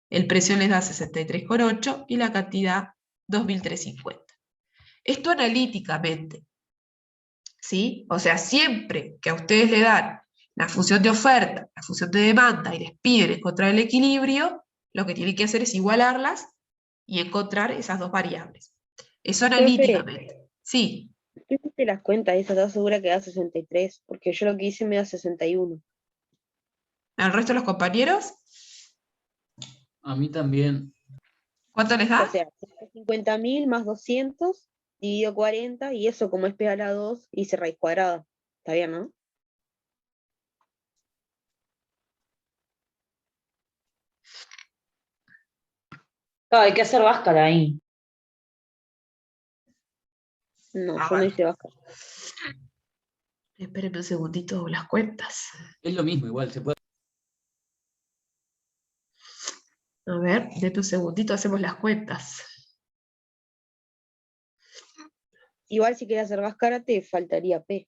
El precio les da 63,8 y la cantidad 2.350. Esto analíticamente, ¿sí? O sea, siempre que a ustedes le dan la función de oferta, la función de demanda y les piden encontrar el equilibrio, lo que tienen que hacer es igualarlas y encontrar esas dos variables. Eso Profe, analíticamente. Sí. ¿tú hiciste las cuentas esa? ¿Estás segura que da 63? Porque yo lo que hice me da 61. ¿El resto de los compañeros? A mí también. ¿Cuánto les O da? sea, 50.000 más 200 dividido 40, y eso como es P a la 2, hice raíz cuadrada. Está bien, ¿no? Claro, hay que hacer báscara ahí. No, Ah, yo no bueno. hice báscara. Espérenme un segundito las cuentas. Es lo mismo, igual, se puede. A ver, denme un segundito, hacemos las cuentas. Igual si quieres hacer báscara te faltaría P.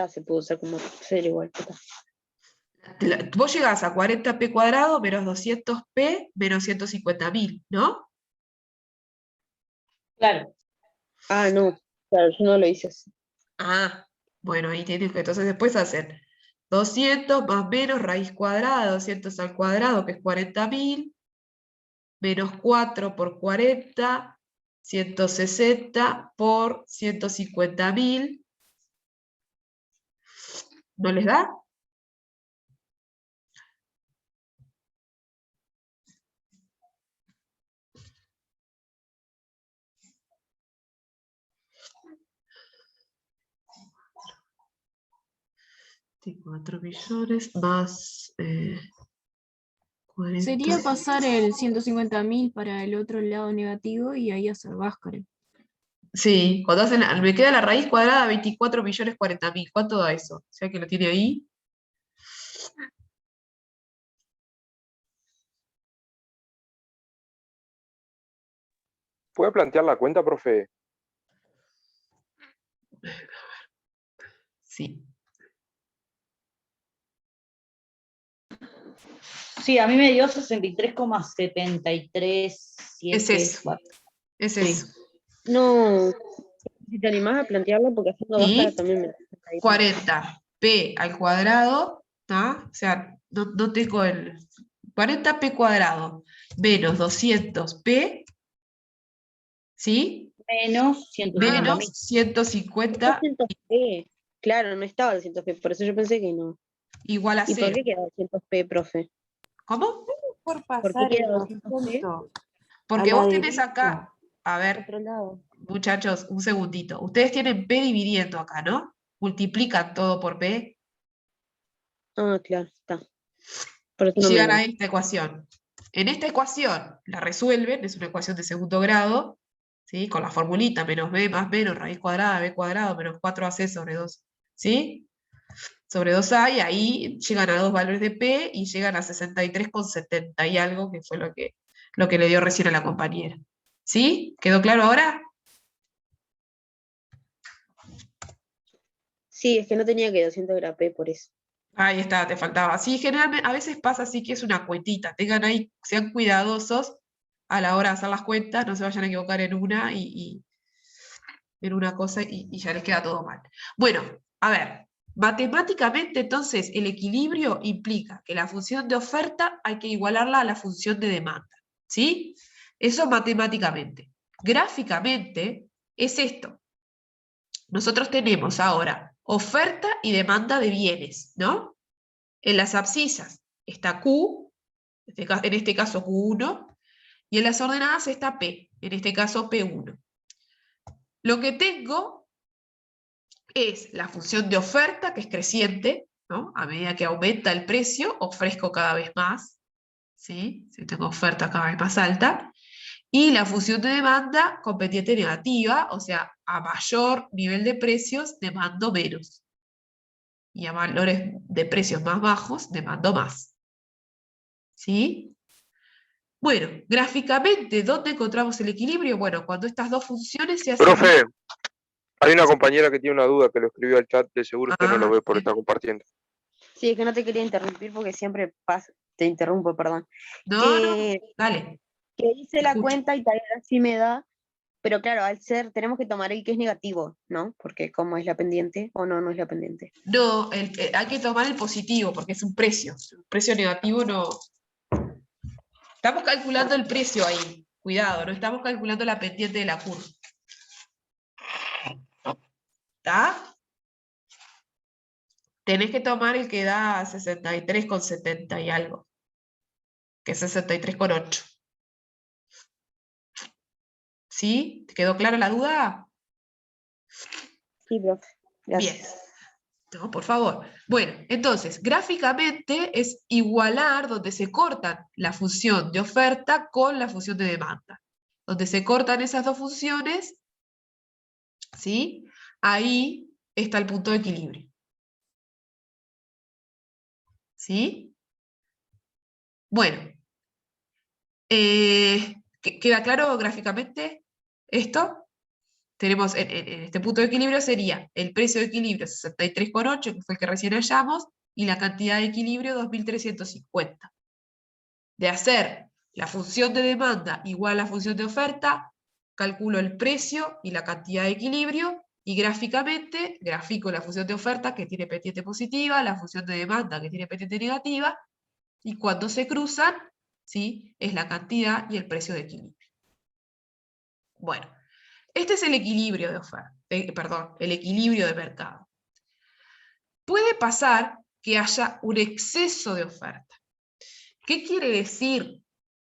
Se puede usar como cero igual. Está. Vos llegás a 40p cuadrado menos 200p menos 150.000, ¿no? Claro. Ah, no. Claro, yo no lo hice así. Ah, bueno, ahí tienes que entonces después hacer 200 más menos raíz cuadrada, 200 al cuadrado, que es 40.000, menos 4 por 40, 160 por 150.000. ¿No les da? 24 millones más 40. Sería pasar el 150.000 para el otro lado negativo y ahí hacer Bhaskara. Sí, cuando hacen, me queda la raíz cuadrada 24.040.000. ¿Cuánto da eso? O sea que lo tiene ahí. ¿Puede plantear la cuenta, profe? Sí. Sí, a mí me dio 63,73. Es eso. Es Sí. eso. No, si te animás a plantearlo, porque haciendo Y Bhaskara también me... 40p al cuadrado, ¿tá? O sea, no tengo el 40p cuadrado menos 200p, ¿sí? Menos 150.000. Menos 150 200p. Claro, no estaba 200p, por eso yo pensé que no. igual a ¿Y por 0. qué queda 200p, profe? ¿Cómo? Por ¿Por qué pasar queda el 200p? acento Porque a la vos tenés derecha. acá, a ver, Otro lado. muchachos, un segundito. Ustedes tienen p dividiendo acá, ¿no? Multiplican todo por p Ah, claro, está. Por eso y no me llegan a da. esta ecuación. En esta ecuación la resuelven, es una ecuación de segundo grado, ¿sí? Con la formulita menos b más menos raíz cuadrada de b cuadrado menos 4ac sobre 2, ¿sí? Sobre 2a, y ahí llegan a dos valores de p y llegan a 63,70 y algo, que fue lo que le dio recién a la compañera. ¿Sí? ¿Quedó claro ahora? Sí, es que no tenía que 200 era p, por eso. Ahí está, te faltaba. Sí, generalmente, a veces pasa así que es una cuentita. Tengan ahí, sean cuidadosos a la hora de hacer las cuentas, no se vayan a equivocar en una en una cosa y ya les queda todo mal. Bueno, a ver, matemáticamente entonces el equilibrio implica que la función de oferta hay que igualarla a la función de demanda, ¿sí? Eso matemáticamente. Gráficamente es esto. Nosotros tenemos ahora oferta y demanda de bienes, ¿no? En las abscisas está Q, en este caso Q1, y en las ordenadas está P, en este caso P1. Lo que tengo es la función de oferta, que es creciente, ¿no? A medida que aumenta el precio, ofrezco cada vez más, ¿sí? Si tengo oferta cada vez más alta. Y la función de demanda, con pendiente negativa, o sea, a mayor nivel de precios, demando menos. Y a valores de precios más bajos, demando más. ¿Sí? Bueno, gráficamente, ¿dónde encontramos el equilibrio? Bueno, cuando estas dos funciones se hacen... Profe, hay una compañera que tiene una duda que lo escribió al chat, de seguro usted no lo ve por bien. estar compartiendo. Sí, es que no te quería interrumpir porque siempre pasa, te interrumpo, perdón. No, Que, dale. que hice Te la escucho. cuenta y tal vez así me da, pero claro, al ser, tenemos que tomar el que es negativo, ¿no? Porque como es la pendiente, o no, no es la pendiente. No, hay que tomar el positivo porque es un precio. Un precio negativo no. Estamos calculando el precio ahí. Cuidado, no estamos calculando la pendiente de la curva. ¿Está? Tenés que tomar el que da 63,70 y algo. Que es 63,8. ¿Sí? ¿Te quedó clara la duda? Sí, profe. Bien. Gracias. No, por favor. Bueno, entonces, gráficamente es igualar donde se cortan la función de oferta con la función de demanda. Donde se cortan esas dos funciones, ¿sí? Ahí está el punto de equilibrio. ¿Sí? Bueno. ¿Queda claro gráficamente esto? Tenemos en este punto de equilibrio sería el precio de equilibrio 63,8, que fue el que recién hallamos, y la cantidad de equilibrio 2.350. De hacer la función de demanda igual a la función de oferta, calculo el precio y la cantidad de equilibrio, y gráficamente grafico la función de oferta que tiene pendiente positiva, la función de demanda que tiene pendiente negativa, y cuando se cruzan, ¿sí? Es la cantidad y el precio de equilibrio. Bueno, este es el equilibrio de oferta, perdón, el equilibrio de mercado. Puede pasar que haya un exceso de oferta. ¿Qué quiere decir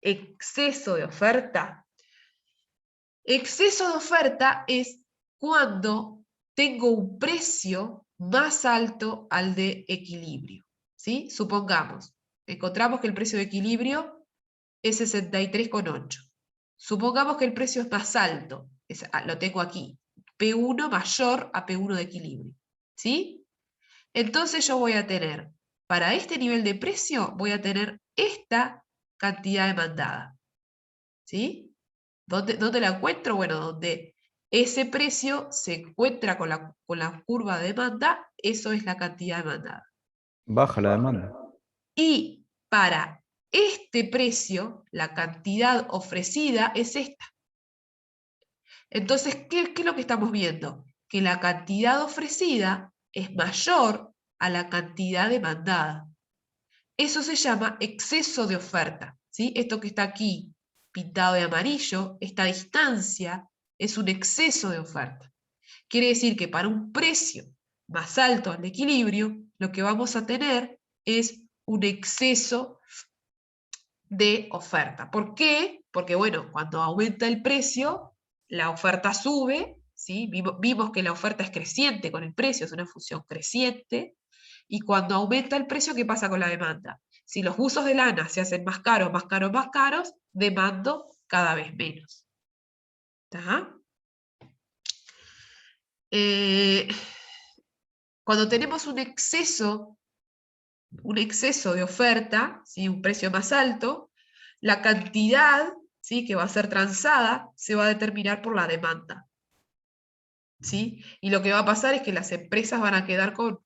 exceso de oferta? Exceso de oferta es cuando tengo un precio más alto al de equilibrio, ¿sí? Supongamos, encontramos que el precio de equilibrio es 63,8. Supongamos que el precio es más alto, lo tengo aquí, P1 mayor a P1 de equilibrio, ¿sí? Entonces yo voy a tener, para este nivel de precio, voy a tener esta cantidad demandada, ¿sí? ¿Dónde la encuentro? Bueno, donde ese precio se encuentra con la curva de demanda, eso es la cantidad demandada. Baja la demanda. Y para este precio, la cantidad ofrecida es esta. Entonces, ¿qué es lo que estamos viendo? Que la cantidad ofrecida es mayor a la cantidad demandada. Eso se llama exceso de oferta, ¿sí? Esto que está aquí pintado de amarillo, esta distancia, es un exceso de oferta. Quiere decir que para un precio más alto al equilibrio, lo que vamos a tener es un exceso de oferta. ¿Por qué? Porque, bueno, cuando aumenta el precio, la oferta sube, ¿sí? Vimos que la oferta es creciente con el precio, es una función creciente, y cuando aumenta el precio, ¿qué pasa con la demanda? Si los buzos de lana se hacen más caros, más caros, más caros, demando cada vez menos. ¿Está? Cuando tenemos un exceso de oferta, ¿sí? Un precio más alto, la cantidad, ¿sí? Que va a ser transada se va a determinar por la demanda, ¿sí? Y lo que va a pasar es que las empresas van a quedar con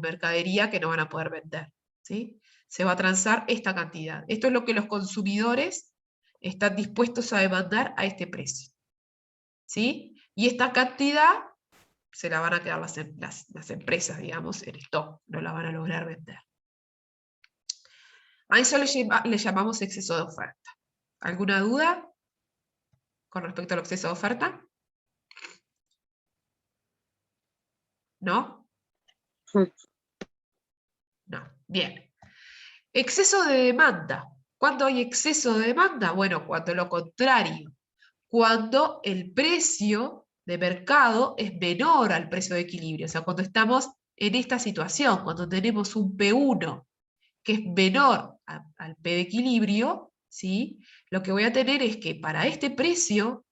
mercadería que no van a poder vender, ¿sí? Se va a transar esta cantidad. Esto es lo que los consumidores están dispuestos a demandar a este precio, ¿sí? Y esta cantidad se la van a quedar las empresas, digamos, en stock, no la van a lograr vender. A eso le llamamos exceso de oferta. ¿Alguna duda con respecto al exceso de oferta? ¿No? No. Bien. Exceso de demanda. ¿Cuándo hay exceso de demanda? Bueno, cuando lo contrario. Cuando el precio de mercado es menor al precio de equilibrio. O sea, cuando estamos en esta situación, cuando tenemos un P1 que es menor al P de equilibrio, ¿sí? Lo que voy a tener es que para este precio,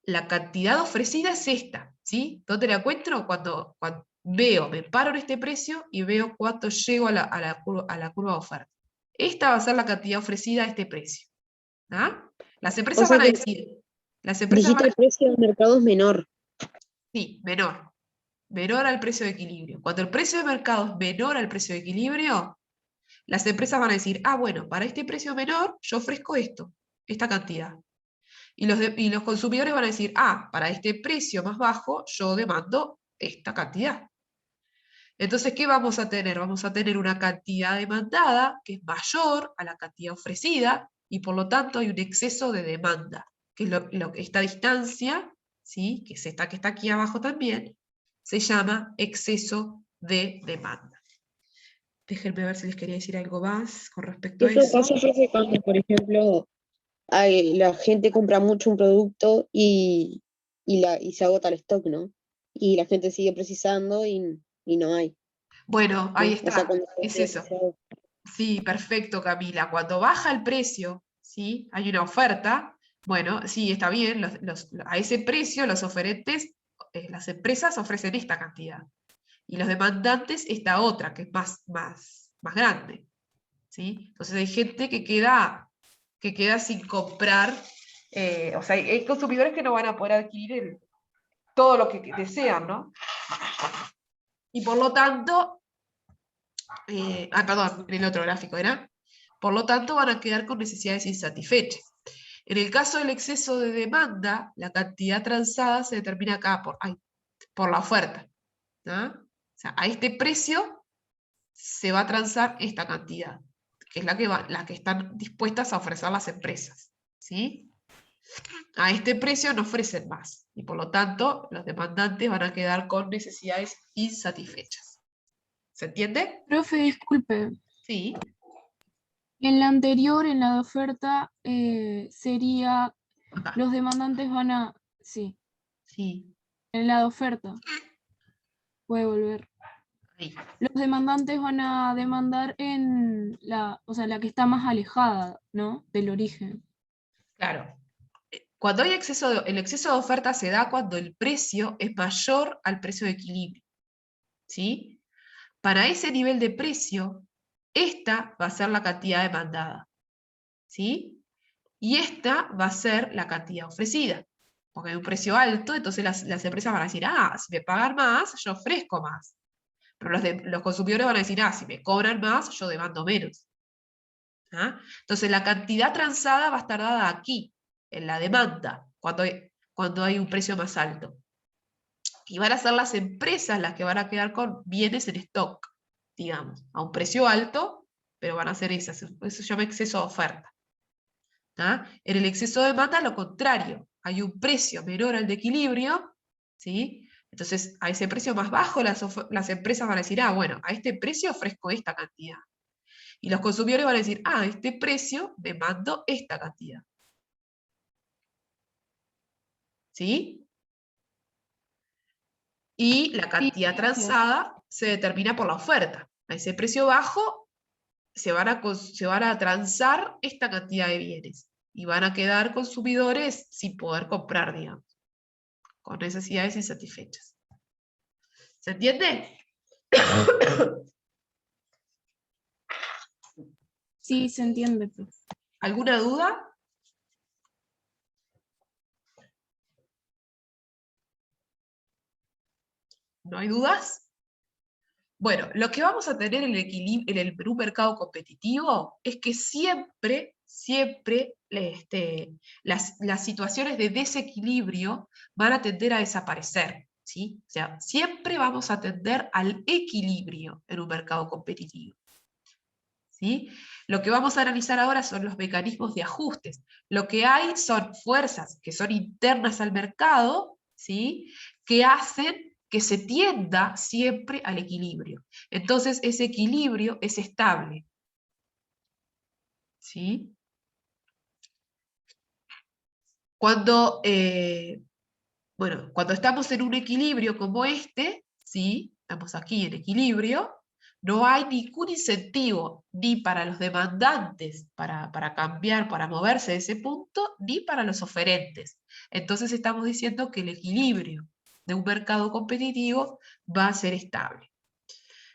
la cantidad ofrecida es esta, ¿sí? ¿Dónde la encuentro? Cuando me paro en este precio y veo cuánto llego a la curva de oferta. Esta va a ser la cantidad ofrecida a este precio. ¿Ah? Las empresas sea van a que decir, las empresas dijiste van el precio del mercado es menor. sí, menor al precio de equilibrio. Cuando el precio de mercado es menor al precio de equilibrio, las empresas van a decir, ah, bueno, para este precio menor yo ofrezco esto, esta cantidad. Y los consumidores van a decir, ah, para este precio más bajo yo demando esta cantidad. Entonces, ¿qué vamos a tener? Vamos a tener una cantidad demandada que es mayor a la cantidad ofrecida y por lo tanto hay un exceso de demanda, que es esta distancia, ¿sí? Que es esta que está aquí abajo también, se llama exceso de demanda. Déjenme ver si les quería decir algo más con respecto a Eso eso. pasa, profe, cuando, por ejemplo, la gente compra mucho un producto y se agota el stock, ¿no? Y la gente sigue precisando y no hay, Bueno, ahí ¿no? O sea, está, cuando se es vende eso. demasiado. Sí, perfecto, Camila. Cuando baja el precio, ¿sí? Hay una oferta, bueno, sí, está bien, a ese precio los oferentes, las empresas ofrecen esta cantidad. Y los demandantes esta otra, que es más grande, ¿sí? Entonces hay gente que queda sin comprar, o sea, hay consumidores que no van a poder adquirir todo lo que desean, ¿no? Y por lo tanto, perdón, en el otro gráfico era, por lo tanto van a quedar con necesidades insatisfechas. En el caso del exceso de demanda, la cantidad transada se determina acá por la oferta, ¿no? O sea, a este precio se va a transar esta cantidad, que es la que están dispuestas a ofrecer las empresas, ¿sí? A este precio no ofrecen más, y por lo tanto los demandantes van a quedar con necesidades insatisfechas. ¿Se entiende? Profe, disculpe. Sí. En la anterior, en la de oferta, sería Acá. los demandantes van a... Sí, Sí. en la de oferta. puede volver. Ahí. Los demandantes van a demandar en o sea, la que está más alejada, ¿no? Del origen. Claro. Cuando hay el exceso de oferta se da cuando el precio es mayor al precio de equilibrio. ¿Sí? Para ese nivel de precio, esta va a ser la cantidad demandada. ¿Sí? Y esta va a ser la cantidad ofrecida. Porque hay un precio alto, entonces las empresas van a decir, si me pagan más, yo ofrezco más. Pero los consumidores van a decir, si me cobran más, yo demando menos. ¿Ah? Entonces la cantidad transada va a estar dada aquí, en la demanda, cuando hay un precio más alto. Y van a ser las empresas las que van a quedar con bienes en stock, digamos, a un precio alto, pero van a ser esas. Eso se llama exceso de oferta. ¿Ah? En el exceso de demanda, lo contrario, hay un precio menor al de equilibrio, ¿sí? Entonces, a ese precio más bajo, las empresas van a decir, bueno, a este precio ofrezco esta cantidad. Y los consumidores van a decir, a este precio demando esta cantidad. ¿Sí? Y la cantidad transada se determina por la oferta. A ese precio bajo se van a transar esta cantidad de bienes. Y van a quedar consumidores sin poder comprar, digamos, con necesidades insatisfechas. ¿Se entiende? Sí, se entiende, profe. ¿Alguna duda? ¿No hay dudas? Bueno, lo que vamos a tener en un mercado competitivo es que siempre las situaciones de desequilibrio van a tender a desaparecer, ¿sí? O sea, siempre vamos a tender al equilibrio en un mercado competitivo, ¿sí? Lo que vamos a analizar ahora son los mecanismos de ajustes. Lo que hay son fuerzas que son internas al mercado, ¿sí? Que hacen que se tienda siempre al equilibrio. Entonces, ese equilibrio es estable. ¿Sí? Cuando estamos en un equilibrio como este, ¿sí? Estamos aquí en equilibrio, no hay ningún incentivo ni para los demandantes para cambiar, para moverse de ese punto, ni para los oferentes. Entonces estamos diciendo que el equilibrio de un mercado competitivo va a ser estable.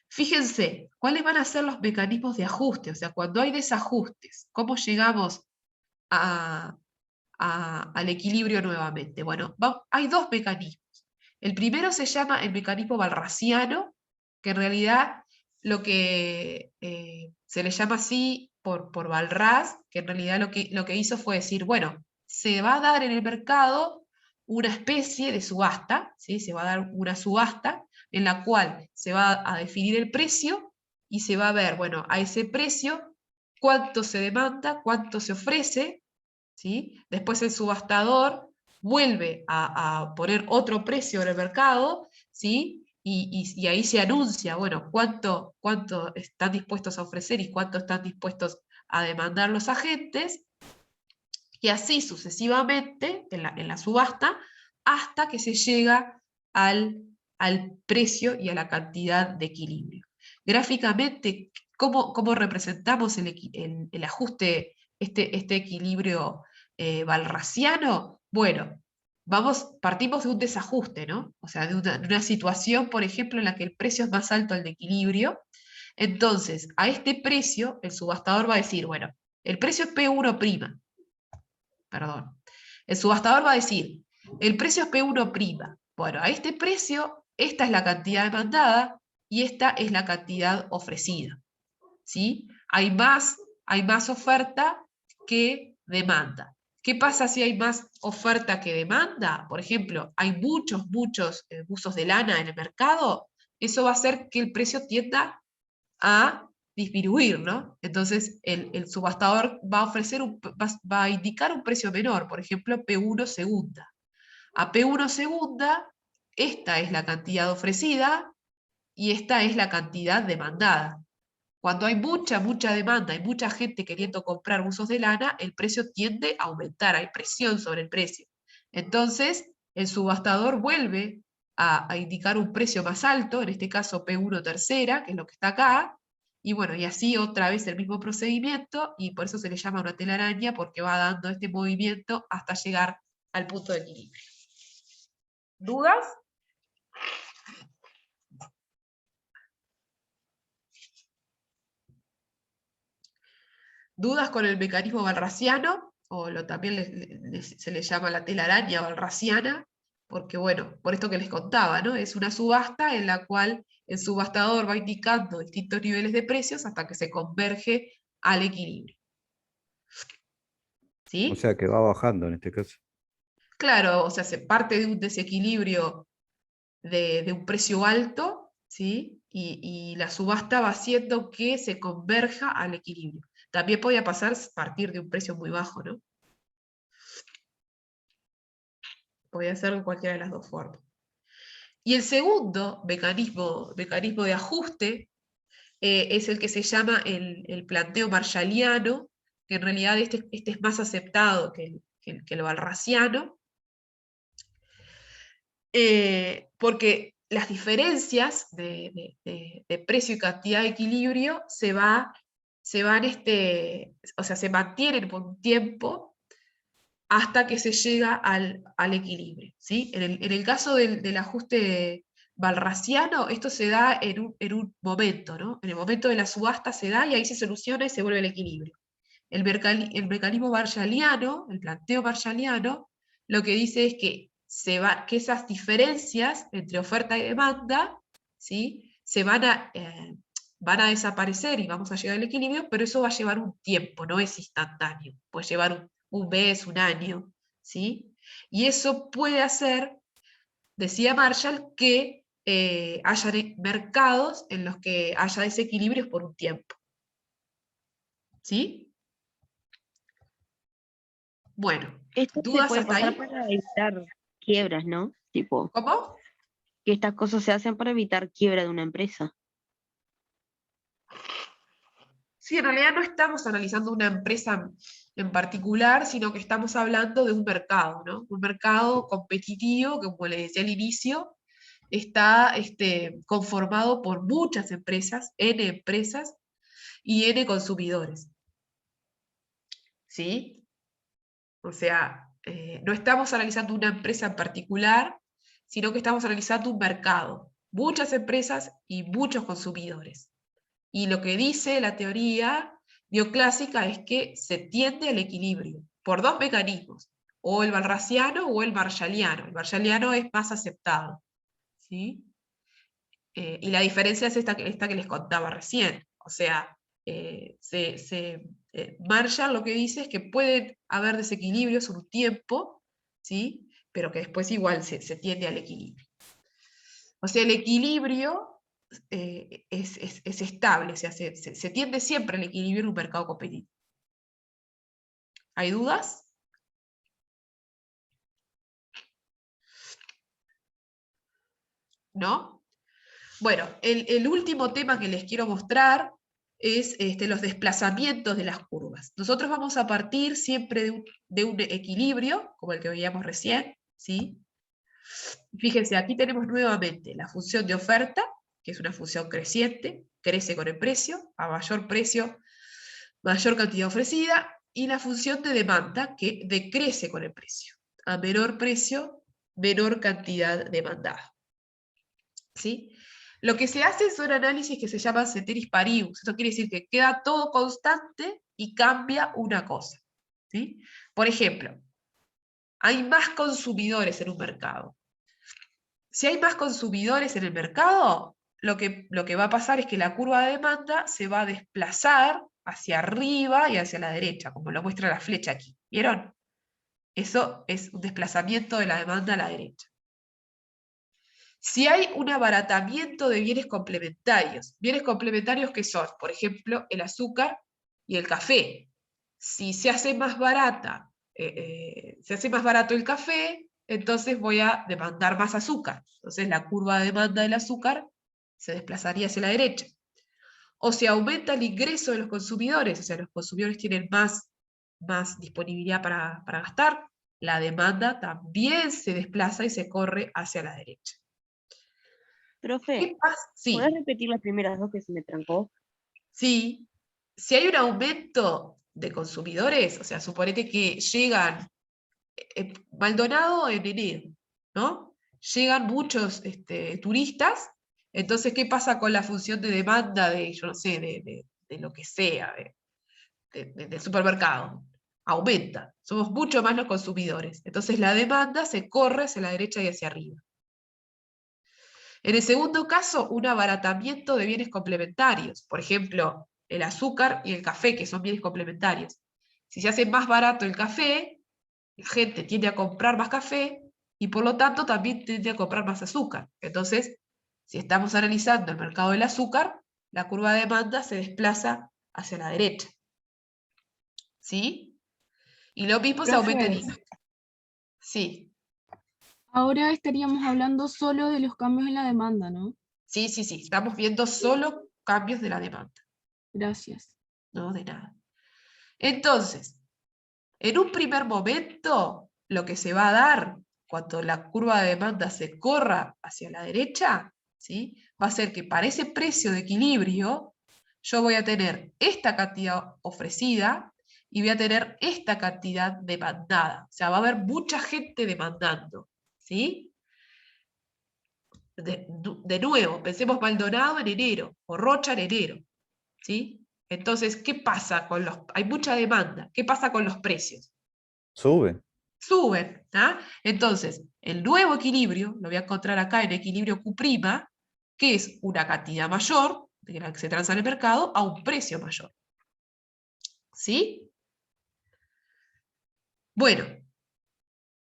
Fíjense, ¿cuáles van a ser los mecanismos de ajuste? O sea, cuando hay desajustes, ¿cómo llegamos al equilibrio nuevamente? Bueno, hay dos mecanismos. El primero se llama el mecanismo walrasiano, que en realidad lo que se le llama así por Walras, que en realidad lo que hizo fue decir, bueno, se va a dar en el mercado una especie de subasta, ¿sí? Se va a dar una subasta en la cual se va a definir el precio y se va a ver, bueno, a ese precio, cuánto se demanda, cuánto se ofrece, ¿sí? Después el subastador vuelve a poner otro precio en el mercado, ¿sí? Y ahí se anuncia, bueno, cuánto están dispuestos a ofrecer y cuánto están dispuestos a demandar los agentes, y así sucesivamente en la subasta, hasta que se llega al precio y a la cantidad de equilibrio. Gráficamente, ¿cómo representamos el ajuste, este equilibrio walrasiano? Bueno, partimos de un desajuste, ¿no? O sea, de una situación, por ejemplo, en la que el precio es más alto al de equilibrio. Entonces, a este precio, el subastador va a decir, bueno, el precio es P1', perdón. El subastador va a decir, el precio es P1'. Bueno, a este precio, esta es la cantidad demandada y esta es la cantidad ofrecida. ¿Sí? Hay más oferta que demanda. ¿Qué pasa si hay más oferta que demanda? Por ejemplo, hay muchos buzos de lana en el mercado. Eso va a hacer que el precio tienda a disminuir, ¿no? Entonces el subastador va a indicar un precio menor, por ejemplo, P1 segunda. A P1 segunda, esta es la cantidad ofrecida y esta es la cantidad demandada. Cuando hay mucha demanda, hay mucha gente queriendo comprar buzos de lana, el precio tiende a aumentar, hay presión sobre el precio. Entonces, el subastador vuelve a indicar un precio más alto, en este caso P1 tercera, que es lo que está acá, y bueno, y así otra vez el mismo procedimiento, y por eso se le llama una telaraña, porque va dando este movimiento hasta llegar al punto de equilibrio. ¿Dudas? ¿Dudas con el mecanismo walrasiano? O también se le llama la telaraña walrasiana, porque bueno, por esto que les contaba, ¿no? Es una subasta en la cual el subastador va indicando distintos niveles de precios hasta que se converge al equilibrio. ¿Sí? O sea que va bajando en este caso. Claro, o sea, se parte de un desequilibrio de un precio alto, ¿sí? Y la subasta va haciendo que se converja al equilibrio. También podía pasar a partir de un precio muy bajo, ¿no? Podía ser en cualquiera de las dos formas. Y el segundo mecanismo de ajuste es el que se llama el planteo marshalliano, que en realidad este es más aceptado que el walrasiano, porque las diferencias de precio y cantidad de equilibrio se mantienen por un tiempo hasta que se llega al equilibrio, ¿sí? En el caso del ajuste walrasiano, esto se da en un momento, ¿no? En el momento de la subasta se da y ahí se soluciona y se vuelve al equilibrio. El mecanismo marshalliano, el planteo marshalliano, lo que dice es que esas diferencias entre oferta y demanda, ¿sí? van a desaparecer y vamos a llegar al equilibrio, pero eso va a llevar un tiempo, no es instantáneo, puede llevar un mes, un año, ¿sí? Y eso puede hacer, decía Marshall, que haya mercados en los que haya desequilibrios por un tiempo. ¿Sí? Bueno, Esto se ¿dudas puede hasta pasar ahí? para evitar quiebras, ¿no? Tipo, ¿Cómo? que estas cosas se hacen para evitar quiebra de una empresa. Sí, en realidad no estamos analizando una empresa en particular, sino que estamos hablando de un mercado, ¿no? Un mercado competitivo que, como les decía al inicio, está conformado por muchas empresas, N empresas y N consumidores. ¿Sí? O sea, no estamos analizando una empresa en particular, sino que estamos analizando un mercado, muchas empresas y muchos consumidores. Y lo que dice la teoría neoclásica es que se tiende al equilibrio por dos mecanismos, o el walrasiano o el marshalliano. El marshalliano es más aceptado, ¿sí? Y la diferencia es esta que les contaba recién. O sea, Marshall lo que dice es que pueden haber desequilibrios un tiempo, ¿sí? Pero que después igual se tiende al equilibrio. O sea, el equilibrio es estable, o sea, se tiende siempre al equilibrio en un mercado competitivo. ¿Hay dudas? ¿No? Bueno, el último tema que les quiero mostrar es los desplazamientos de las curvas. Nosotros vamos a partir siempre de un equilibrio, como el que veíamos recién, ¿sí? Fíjense, aquí tenemos nuevamente la función de oferta, que es una función creciente, crece con el precio, a mayor precio, mayor cantidad ofrecida, y la función de demanda, que decrece con el precio, a menor precio, menor cantidad demandada. ¿Sí? Lo que se hace es un análisis que se llama ceteris paribus. Esto quiere decir que queda todo constante y cambia una cosa, ¿sí? Por ejemplo, hay más consumidores en un mercado. Si hay más consumidores en el mercado, lo que va a pasar es que la curva de demanda se va a desplazar hacia arriba y hacia la derecha, como lo muestra la flecha aquí. ¿Vieron? Eso es un desplazamiento de la demanda a la derecha. Si hay un abaratamiento de bienes complementarios que son, por ejemplo, el azúcar y el café. Si se hace más barato el café, entonces voy a demandar más azúcar. Entonces la curva de demanda del azúcar se desplazaría hacia la derecha. O se aumenta el ingreso de los consumidores, o sea, los consumidores tienen más disponibilidad para gastar, la demanda también se desplaza y se corre hacia la derecha. Profe, ¿Qué pasa? ¿podés Sí, repetir las primeras dos que se me trancó? sí. Si hay un aumento de consumidores, o sea, suponete que llegan Maldonado en enero, ¿no? Llegan muchos turistas, entonces, ¿qué pasa con la función de demanda de, yo no sé, de lo que sea, del supermercado? Aumenta, somos mucho más los consumidores, entonces la demanda se corre hacia la derecha y hacia arriba. En el segundo caso, un abaratamiento de bienes complementarios, por ejemplo, el azúcar y el café, que son bienes complementarios. Si se hace más barato el café, la gente tiende a comprar más café y por lo tanto también tiende a comprar más azúcar. Entonces, si estamos analizando el mercado del azúcar, la curva de demanda se desplaza hacia la derecha. ¿Sí? Y lo mismo se aumenta el Profe, IVA. Sí, ahora estaríamos hablando solo de los cambios en la demanda, ¿no? sí, sí, sí. Estamos viendo solo cambios de la demanda. Gracias. No, de nada. Entonces, en un primer momento, lo que se va a dar cuando la curva de demanda se corra hacia la derecha, ¿sí? Va a ser que para ese precio de equilibrio, yo voy a tener esta cantidad ofrecida y voy a tener esta cantidad demandada. O sea, va a haber mucha gente demandando, ¿sí? De nuevo, pensemos Maldonado en enero o Rocha en enero, ¿sí? Entonces, ¿qué pasa con los... Hay mucha demanda. ¿Qué pasa con los precios? Sube. Suben. ¿Ah? Entonces, el nuevo equilibrio lo voy a encontrar acá en equilibrio Q', que es una cantidad mayor de la que se transa en el mercado a un precio mayor. ¿Sí? Bueno,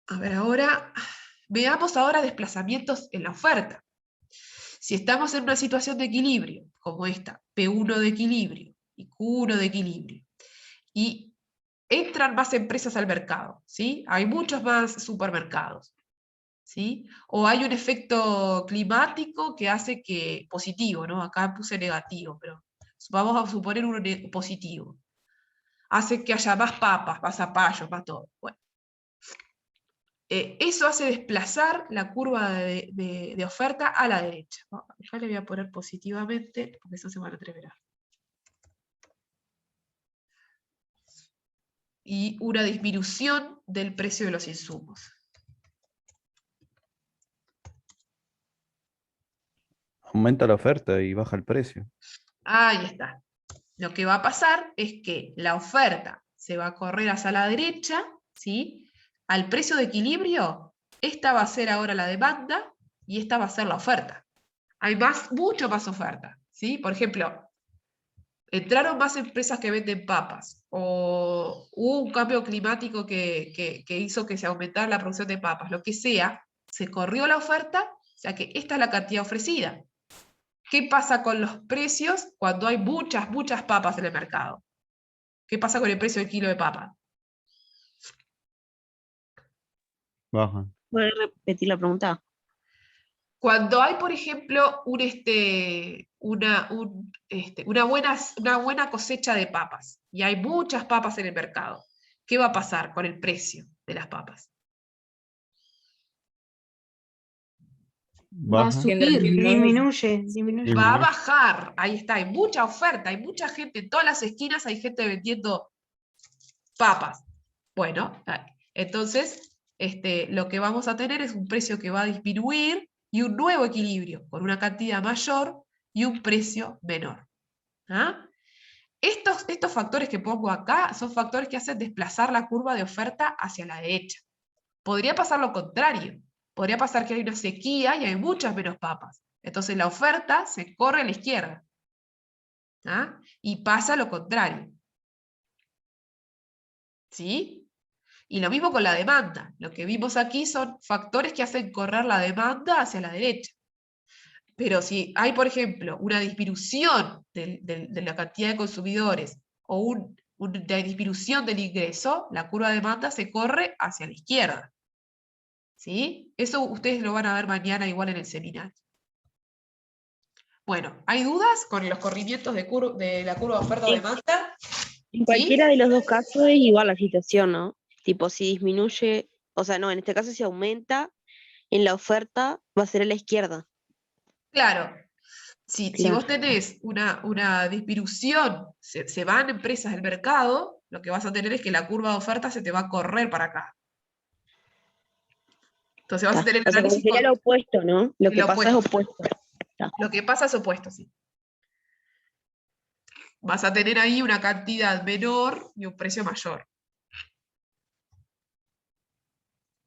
a ver ahora, veamos ahora desplazamientos en la oferta. Si estamos en una situación de equilibrio, como esta, P1 de equilibrio y Q1 de equilibrio, y entran más empresas al mercado, ¿sí? Hay muchos más supermercados, ¿sí? O hay un efecto climático que hace que, positivo, ¿no? Acá puse negativo, pero vamos a suponer uno positivo. Hace que haya más papas, más zapallos, más todo. Bueno, eso hace desplazar la curva de oferta a la derecha, ¿no? Ya le voy a poner positivamente, porque eso se van a atrever. Y una disminución del precio de los insumos. Aumenta la oferta y baja el precio. Ahí está. Lo que va a pasar es que la oferta se va a correr hacia la derecha, ¿sí? Al precio de equilibrio, esta va a ser ahora la demanda y esta va a ser la oferta. Hay mucho más oferta, ¿sí? Por ejemplo, entraron más empresas que venden papas, o hubo un cambio climático que hizo que se aumentara la producción de papas, lo que sea, se corrió la oferta, o sea que esta es la cantidad ofrecida. ¿Qué pasa con los precios cuando hay muchas, muchas papas en el mercado? ¿Qué pasa con el precio del kilo de papa? Baja. ¿Puedes repetir la pregunta? Cuando hay, por ejemplo, una buena cosecha de papas y hay muchas papas en el mercado, ¿qué va a pasar con el precio de las papas? Va a Baja. subir. Disminuye. Va a bajar, ahí está, hay mucha oferta, hay mucha gente, en todas las esquinas hay gente vendiendo papas. Bueno, entonces lo que vamos a tener es un precio que va a disminuir y un nuevo equilibrio, con una cantidad mayor y un precio menor. ¿Ah? Estos factores que pongo acá son factores que hacen desplazar la curva de oferta hacia la derecha. Podría pasar lo contrario. Podría pasar que hay una sequía y hay muchas menos papas. Entonces la oferta se corre a la izquierda. ¿Ah? Y pasa lo contrario. ¿Sí? Y lo mismo con la demanda. Lo que vimos aquí son factores que hacen correr la demanda hacia la derecha. Pero si hay, por ejemplo, una disminución de la cantidad de consumidores o una disminución del ingreso, la curva de demanda se corre hacia la izquierda. ¿Sí? Eso ustedes lo van a ver mañana igual en el seminario. Bueno, ¿hay dudas con los corrimientos de la curva de oferta o Sí. demanda? En cualquiera de los dos casos es igual la situación, ¿no? Tipo, si disminuye, o sea, no, en este caso si aumenta en la oferta, va a ser a la izquierda. Claro, si Claro. vos tenés una disminución, se van empresas del mercado, lo que vas a tener es que la curva de oferta se te va a correr para acá. Entonces vas a Está. tener el O sea, como análisis sería lo opuesto, ¿no? Lo que lo pasa es opuesto. opuesto. Está. Lo que pasa es opuesto, sí. Vas a tener ahí una cantidad menor y un precio mayor.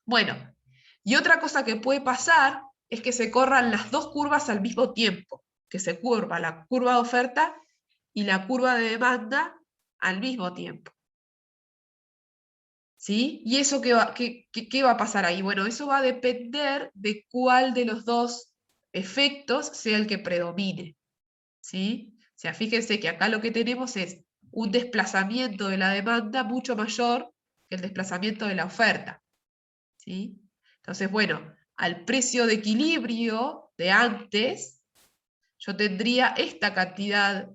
Bueno, y otra cosa que puede pasar es que se corran las dos curvas al mismo tiempo, que se curva la curva de oferta y la curva de demanda al mismo tiempo. ¿Sí? ¿Y eso qué va a pasar ahí? Bueno, eso va a depender de cuál de los dos efectos sea el que predomine. ¿Sí? O sea, fíjense que acá lo que tenemos es un desplazamiento de la demanda mucho mayor que el desplazamiento de la oferta. ¿Sí? Entonces, bueno, al precio de equilibrio de antes, yo tendría esta cantidad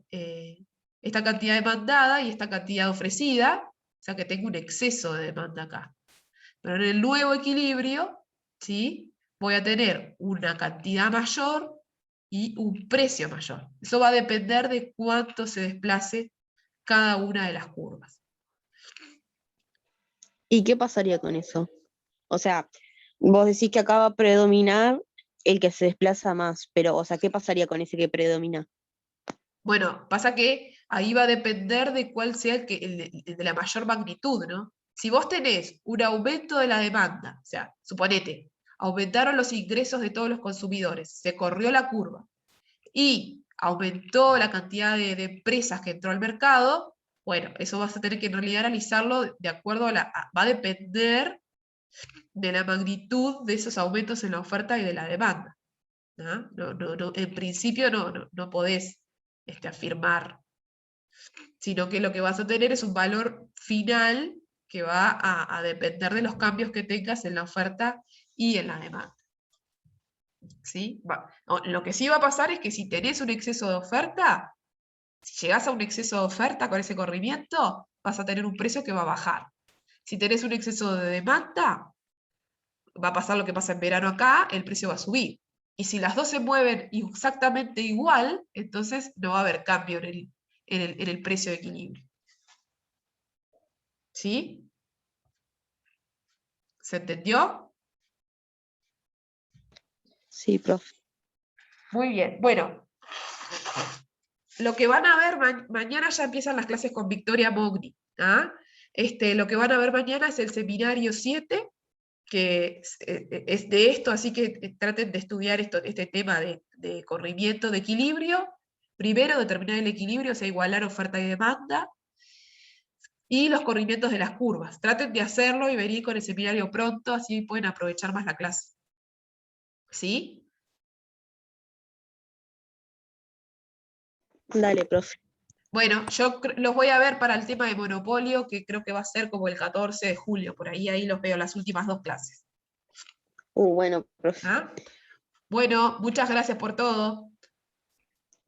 demandada y esta cantidad ofrecida, o sea que tengo un exceso de demanda acá. Pero en el nuevo equilibrio, ¿sí? Voy a tener una cantidad mayor y un precio mayor. Eso va a depender de cuánto se desplace cada una de las curvas. ¿Y qué pasaría con eso? O sea, vos decís que acá va a predominar el que se desplaza más, pero, o sea, ¿qué pasaría con ese que predomina? Bueno, pasa que ahí va a depender de cuál sea el de la mayor magnitud, ¿no? Si vos tenés un aumento de la demanda, o sea, suponete, aumentaron los ingresos de todos los consumidores, se corrió la curva y aumentó la cantidad de empresas que entró al mercado, bueno, eso vas a tener que en realidad analizarlo de acuerdo va a depender de la magnitud de esos aumentos en la oferta y de la demanda. ¿No? En principio no podés afirmar, sino que lo que vas a tener es un valor final que va a depender de los cambios que tengas en la oferta y en la demanda. ¿Sí? Lo que sí va a pasar es que si tenés un exceso de oferta, si llegás a un exceso de oferta con ese corrimiento, vas a tener un precio que va a bajar. Si tenés un exceso de demanda, va a pasar lo que pasa en verano acá, el precio va a subir. Y si las dos se mueven exactamente igual, entonces no va a haber cambio en el precio de equilibrio. ¿Sí? ¿Se entendió? Sí, profe. Muy bien. Bueno, lo que van a ver, mañana ya empiezan las clases con Victoria Mogni. ¿Ah? Lo que van a ver mañana es el seminario 7, que es de esto, así que traten de estudiar este tema de corrimiento de equilibrio. Primero, determinar el equilibrio, o sea, igualar oferta y demanda, y los corrimientos de las curvas. Traten de hacerlo y venir con el seminario pronto, así pueden aprovechar más la clase. ¿Sí? Dale, profe. Bueno, yo los voy a ver para el tema de monopolio, que creo que va a ser como el 14 de julio, por ahí los veo las últimas 2 clases. Bueno, profe. ¿Ah? Bueno, muchas gracias por todo.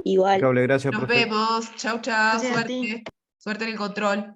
Igual. Impecable, gracias, Nos profe. vemos. Chau, chau. Gracias a ti. Suerte. Suerte en el control.